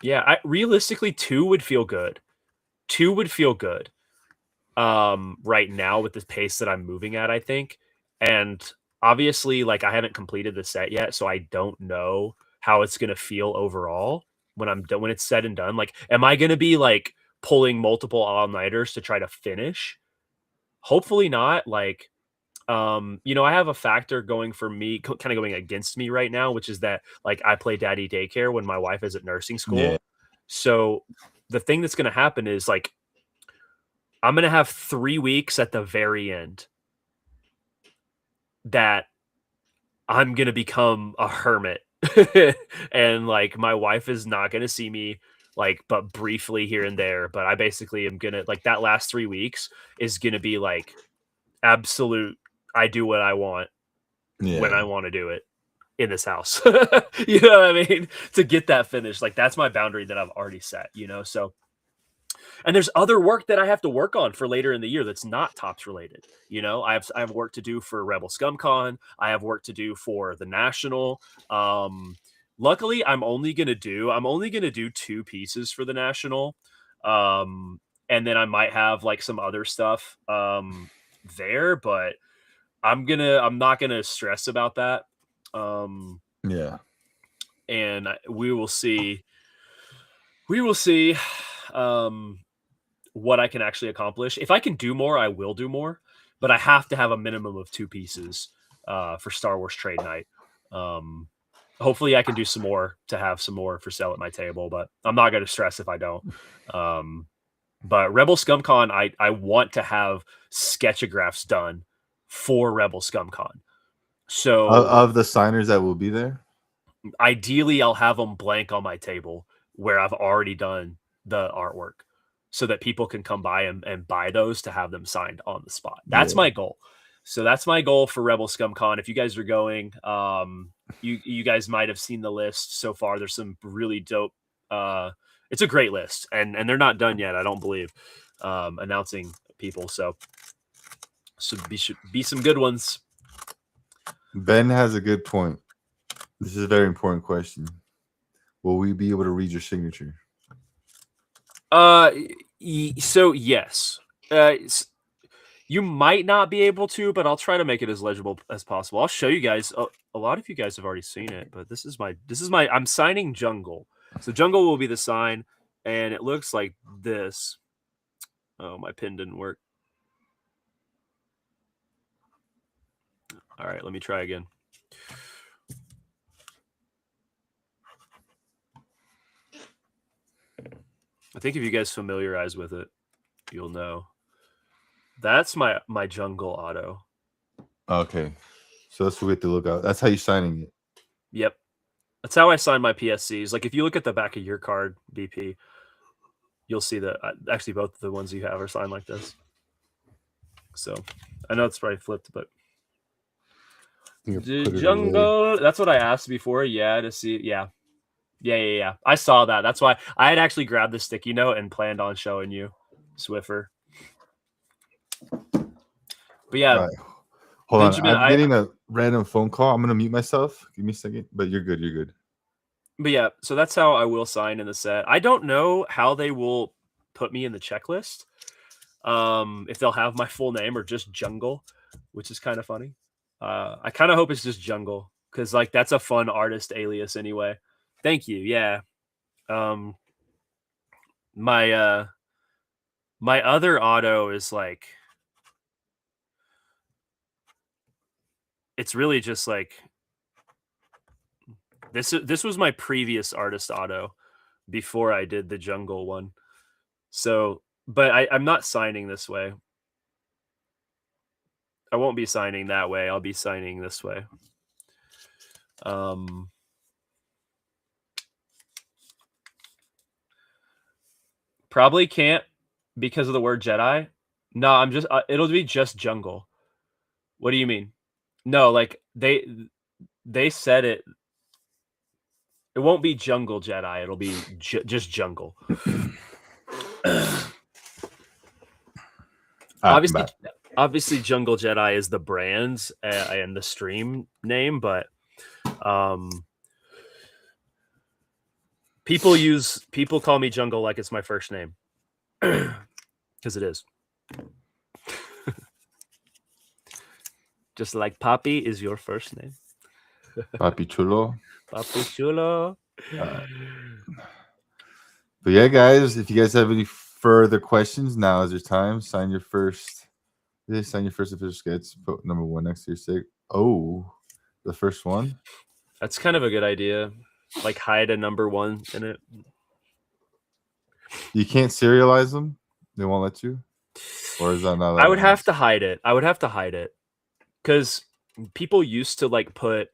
yeah, I realistically 2 would feel good. 2 would feel good. Right now with the pace that I'm moving at, I think. And obviously, like, I haven't completed the set yet, so I don't know how it's gonna feel overall when I'm done when it's said and done. Like, am I gonna be, like, pulling multiple all-nighters to try to finish? Hopefully not, like, I have a factor going for me kinda going against me right now, which is that, like, I play daddy daycare when my wife is at nursing Yeah. school. So, the thing that's gonna happen is, like, I'm gonna have 3 weeks at the very end that I'm gonna become a hermit. And, like, my wife is not gonna see me, like, but briefly here and there, but I basically am gonna like, that last 3 weeks is gonna be, like, absolute I do what I want when I Yeah. wanna do it in this house. You know what I mean? To get that finished, like, that's my boundary that I've already set, so and there's other work that I have to work on for later in the year that's not Tops related. I have work to do for Rebel ScumCon. I have work to do for the National. Luckily, I'm only gonna do 2 pieces for the National, and then I might have like some other stuff there, but I'm not gonna stress about that. Um, Yeah. and we will see. We will see. Um, what I can actually accomplish. If I can do more, I will do more, but I have to have a minimum of 2 pieces, for Star Wars Trade Night. Um, hopefully I can do some more to have some more for sale at my table, but I'm not gonna stress if I don't. Um, but Rebel ScumCon, I want to have sketchographs done for Rebel ScumCon. So Of the signers that will be there. ideally, I'll have them blank on my table where I've already done the artwork so that people can come by and buy those to have them signed on the spot. That's Yeah. my goal. So that's my goal for Rebel ScumCon. If you guys are going, you guys might have seen the list so far. There's some really dope. It's a great list, and they're not done yet. I don't believe announcing people. So should be some good ones. Ben has a good point. This is a very important question. Will we be able to read your signature? Uh, so yes. You might not be able to, but I'll try to make it as legible as possible. I'll show you guys. A lot of you guys have already seen it, but this is my. I'm signing Jungle. So jungle will be the sign, and it looks like this. Oh, my pen didn't work. All right, let me try again. I think if you guys familiarize with it, you'll know. That's my jungle auto. Okay, so that's what we have to look out. That's how you're signing it. Yep. That's how I sign my PSCs. Like if you look at the back of your card, BP, you'll see that actually both of the ones you have are signed like this. So I know it's probably flipped, but the jungle. That's what I asked before. Yeah, to see. Yeah. I saw that. That's why I had actually grabbed the sticky note and planned on showing you Swiffer. But yeah, right. Hold Benjamin, on. I'm getting a random phone call. I'm gonna mute myself. Give me a second. But you're good. You're good. But yeah, so that's how I will sign in the set. I don't know how they will put me in the checklist. If they'll have my full name or just Jungle, which is kind of funny. I kind of hope it's just Jungle because like that's a fun artist alias anyway. Thank you. Yeah. My my other auto is like it's really just like this was my previous artist auto before I did the jungle one. So, but I'm not signing this way. I won't be signing that way. I'll be signing this way. Probably can't because of the word Jedi. No, I'm just it'll be just jungle. What do you mean? No, like they said it. It won't be jungle Jedi. It'll be just jungle. Obviously, Jungle Jedi is the brand and the stream name, but people call me Jungle like it's my first name because it is. Just like Papi is your first name. Papi Chulo. Papi Chulo. But yeah, guys, if you guys have any further questions, now is your time. Sign your first official sketch. Put number 1 next to your stick. Oh, the first one. That's kind of a good idea. Like hide a number 1 in it. You can't serialize them. They won't let you. Or is that not? I would have to hide it. Because people used to like put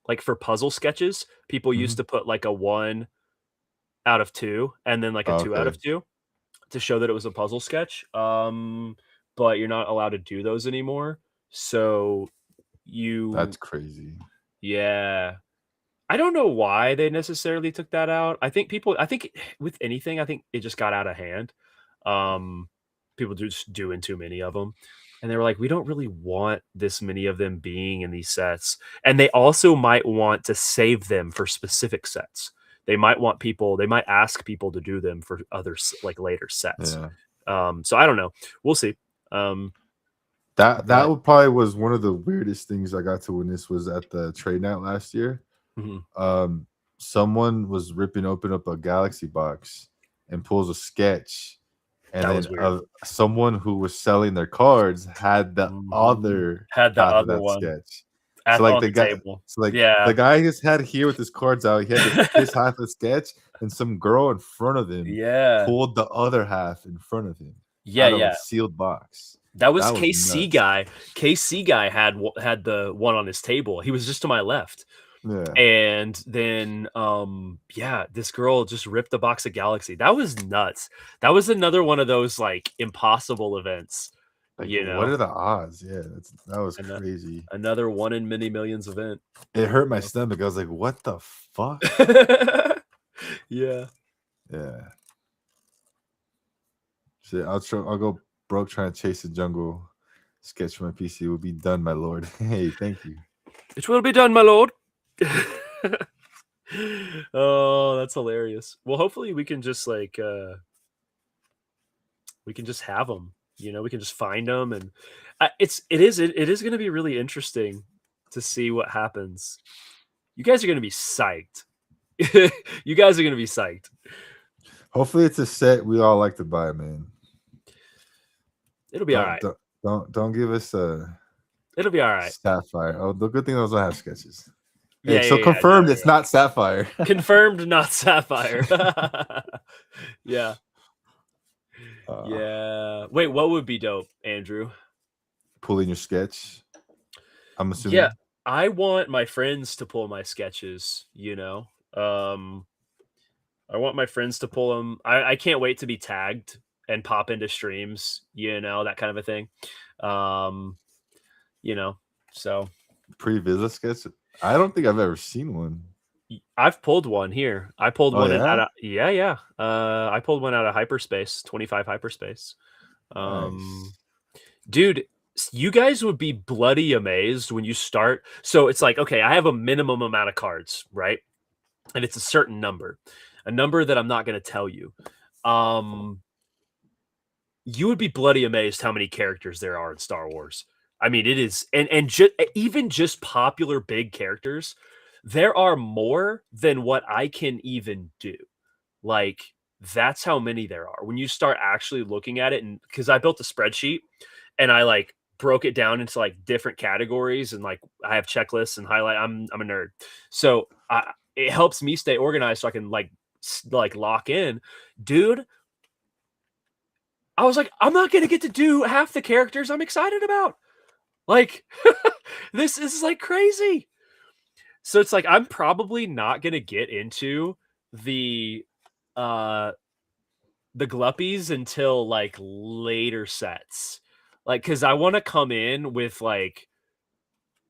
like for puzzle sketches, people used to put like a 1 out of 2 and then like a 2 out of 2 to show that it was a puzzle sketch. But you're not allowed to do those anymore. So that's crazy. Yeah. I don't know why they necessarily took that out. I think with anything, I think it just got out of hand. People just doing too many of them. And they were like, we don't really want this many of them being in these sets. And they also might want to save them for specific sets. They might ask people to do them for other like later sets. Yeah. So I don't know. We'll see. That probably was one of the weirdest things I got to witness was at the trade night last year. Someone was ripping open up a Galaxy box and pulls a sketch. And then someone who was selling their cards had the other one sketch. So like the guy, the guy just had here with his cards out. He had his half of sketch, and some girl in front of him pulled the other half in front of him. Out of a sealed box. That was KC guy. KC guy had the one on his table. He was just to my left. Yeah. And then this girl just ripped the box of Galaxy. That was nuts. That was another one of those like impossible events. Like, what are the odds? Yeah, that was crazy. Another 1 in many millions event. It hurt my stomach. I was like, what the fuck? Yeah. Shit, I'll go broke trying to chase the jungle sketch from my PC. It will be done, my lord. Hey, thank you. It will be done, my lord. Oh, that's hilarious. Well, hopefully we can just like we can just have them. We can just find them, and it is going to be really interesting to see what happens. You guys are going to be psyched. You guys are gonna be psyched. Hopefully, it's a set we all like to buy, man. It'll be all Don't right. don't don't give us a It'll be all right. sapphire. Oh, the good thing those don't have sketches. Hey, Yeah, so yeah, yeah. No, confirmed no, it's no. not sapphire. Confirmed, not sapphire. Yeah, uh, yeah. Wait, what would be dope, Andrew? pulling your sketch. I'm Yeah, assuming. I want my friends to pull my sketches. I want my friends to pull them. I can't wait to be tagged and pop into streams. That kind of a thing. Um, you know, so Pre-Visa sketch. I don't think I've ever seen one. I've pulled one here. I pulled Oh one yeah, out of yeah. I pulled one out of hyperspace, 25 hyperspace. nice. Dude, you guys would be bloody amazed when you start. So it's like, okay, I have a minimum amount of cards, right? And it's a certain number, a number that I'm not going to tell you. Um, you would be bloody amazed how many characters there are in Star Wars. I mean, it is, and even just popular big characters, there are more than what I can even do. Like, that's how many there are. When you start actually looking at it, and because I built a spreadsheet and I like broke it down into like different categories, and like I have checklists and highlight. I'm a nerd, so it helps me stay organized so I can like lock in, dude. I was like, I'm not gonna get to do half the characters I'm excited about. Like, this is like crazy. So it's like I'm probably not gonna get into the uh the gluppies until like later sets. Like, cause I want to come in with like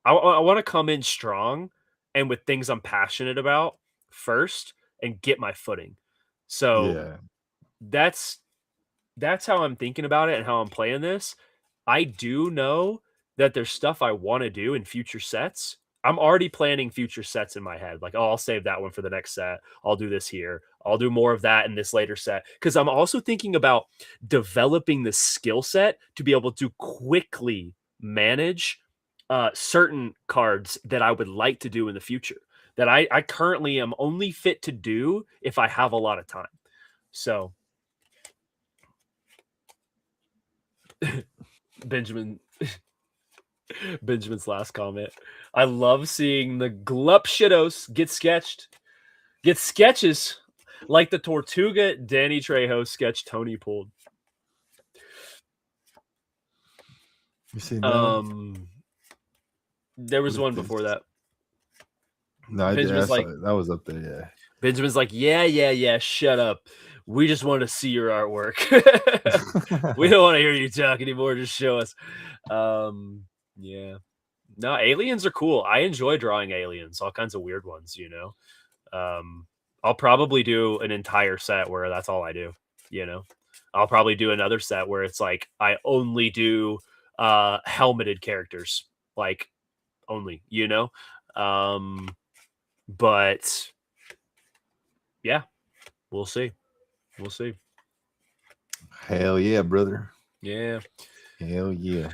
I want to come in strong and with things I'm passionate about first and get my footing. So Yeah, that's that's how I'm thinking about it and how I'm playing this. I do know that there's stuff I want to do in future sets. I'm already planning future sets in my head. Like, oh, I'll save that one for the next set. I'll do this here. I'll do more of that in this later set. Because I'm also thinking about developing the skill set to be able to quickly manage certain cards that I would like to do in the future that I currently am only fit to do if I have a lot of time. So Benjamin Benjamin's last comment. I love seeing the glup shittos get sketches like the Tortuga Danny Trejo sketch Tony pulled. you seen that one? There What was is one before this? that. No, I Benjamin's saw like it. That was up there. Yeah. yeah, shut up. We just want to see your artwork. We don't want to hear you talk anymore. Just show us. Yeah. No, aliens are cool. I enjoy drawing aliens, all kinds of weird ones. I'll probably do an entire set where that's all I do, you know. I'll probably do another set where it's like I only do helmeted characters, like only. But yeah, we'll see. We'll see. Hell yeah, brother. Yeah. Hell yeah.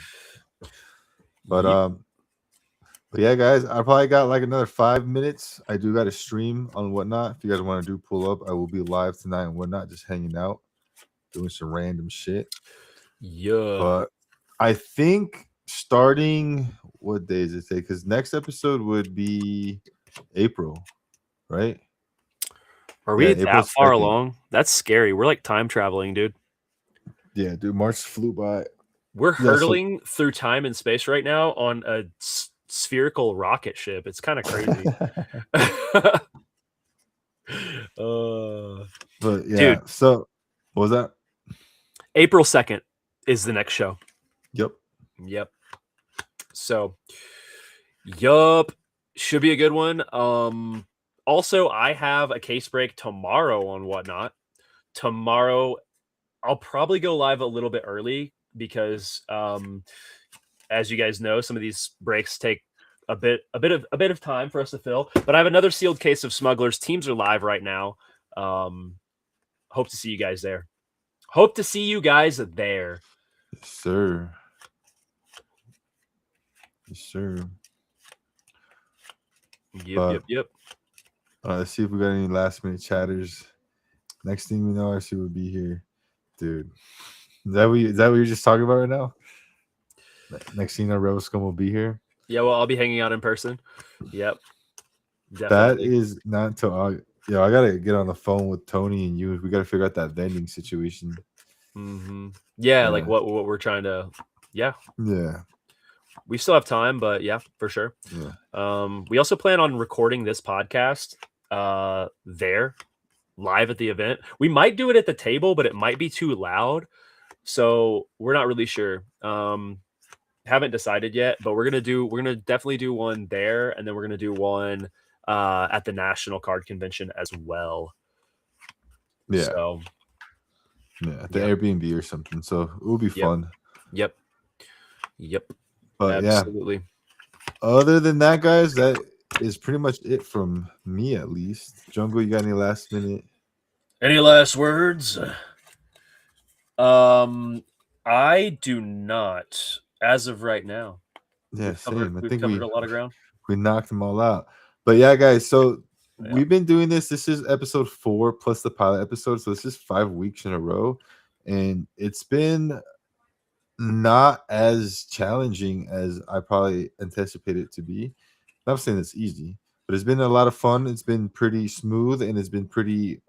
But Yep. but yeah, guys, I probably got like another 5 minutes. I do got a stream on Whatnot. If you guys want to do pull up, I will be live tonight and Whatnot, just hanging out, doing some random shit. Yeah. But I think starting what day is it say? Because next episode would be April, right? Are Yeah, we April that far 2nd. along? That's scary. We're like time traveling, dude. Yeah, dude, March flew by. We're Yeah, so hurtling through time and space right now on a spherical rocket ship. It's kind of crazy. uh, but Dude, yeah, so what was that? April 2nd is the next show. Yep. Yep. So, yup. Should be a good one. Also, I have a case break tomorrow on Whatnot. Tomorrow, I'll probably go live a little bit early because as you guys know, some of these breaks take a bit of time for us to fill. But I have another sealed case of Smugglers. Teams are live right now. Hope to see you guys there. Hope to see you guys there. Yes, sir. Yes, sir. Yep, But yep, yep. Let's see if we got any last minute chatters. Next thing we know, RC will be here, dude. Is that what you're just talking about right now? Next thing you know, Rebel Scum will be here. Yeah, well, I'll be hanging out in person. Yep, That definitely. is not until August. Yeah, I gotta get on the phone with Tony and you. We gotta figure out that vending situation. Yeah, like Yeah, what we're trying to. Yeah, yeah, we still have time, but yeah, for sure. yeah. We also plan on recording this podcast there live at the event. We might do it at the table, but it might be too loud. So we're not really sure. Haven't decided yet, but we're gonna definitely do one there, and then we're gonna do one at the National Card Convention as well. Yeah, So yeah, at the yeah, Airbnb or something. So it will be yep, fun. yep, yep, But yeah, absolutely. other than that, guys, that is pretty much it from me at least. Jungle, you got any last minute? Any last words? Um, I do not, as of right now. Yeah, same. I We've think covered a lot of ground. we knocked them all out. But yeah, guys, so Yeah. we've been doing this. This is episode 4 plus the pilot episode. So this is 5 weeks in a row. And it's been not as challenging as I probably anticipated it to be. Not saying it's easy, but it's been a lot of fun. It's been pretty smooth and it's been pretty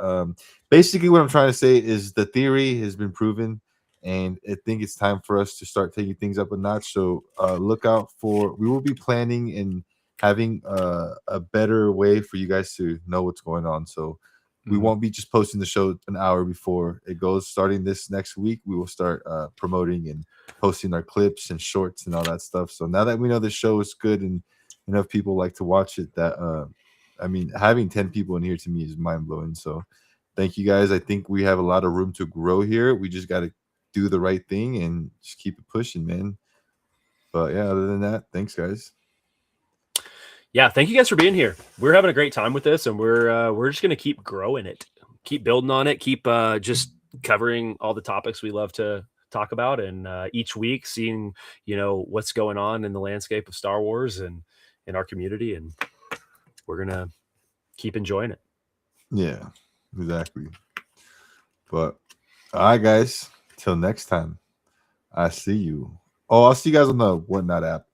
basically what I'm trying to say is the theory has been proven, and I think it's time for us to start taking things up a notch. So look out for we will be planning and having a better way for you guys to know what's going on. So we Mhm. won't be just posting the show an hour before it goes. Starting this next week, we will start promoting and posting our clips and shorts and all that stuff. So now that we know the show is good and enough people like to watch it, that I mean, having 10 people in here to me is mind blowing. So thank you guys. I think we have a lot of room to grow here. We just got to do the right thing and just keep it pushing, man. But yeah, other than that, thanks, guys. Yeah, thank you guys for being here. We're having a great time with this, and we're just gonna keep growing it, keep building on it, keep just covering all the topics we love to talk about, and each week seeing what's going on in the landscape of Star Wars and in our community, and we're gonna keep enjoying it. Yeah, exactly. But all right, guys. Till next time, I see you. Oh, I'll see you guys on the Whatnot app.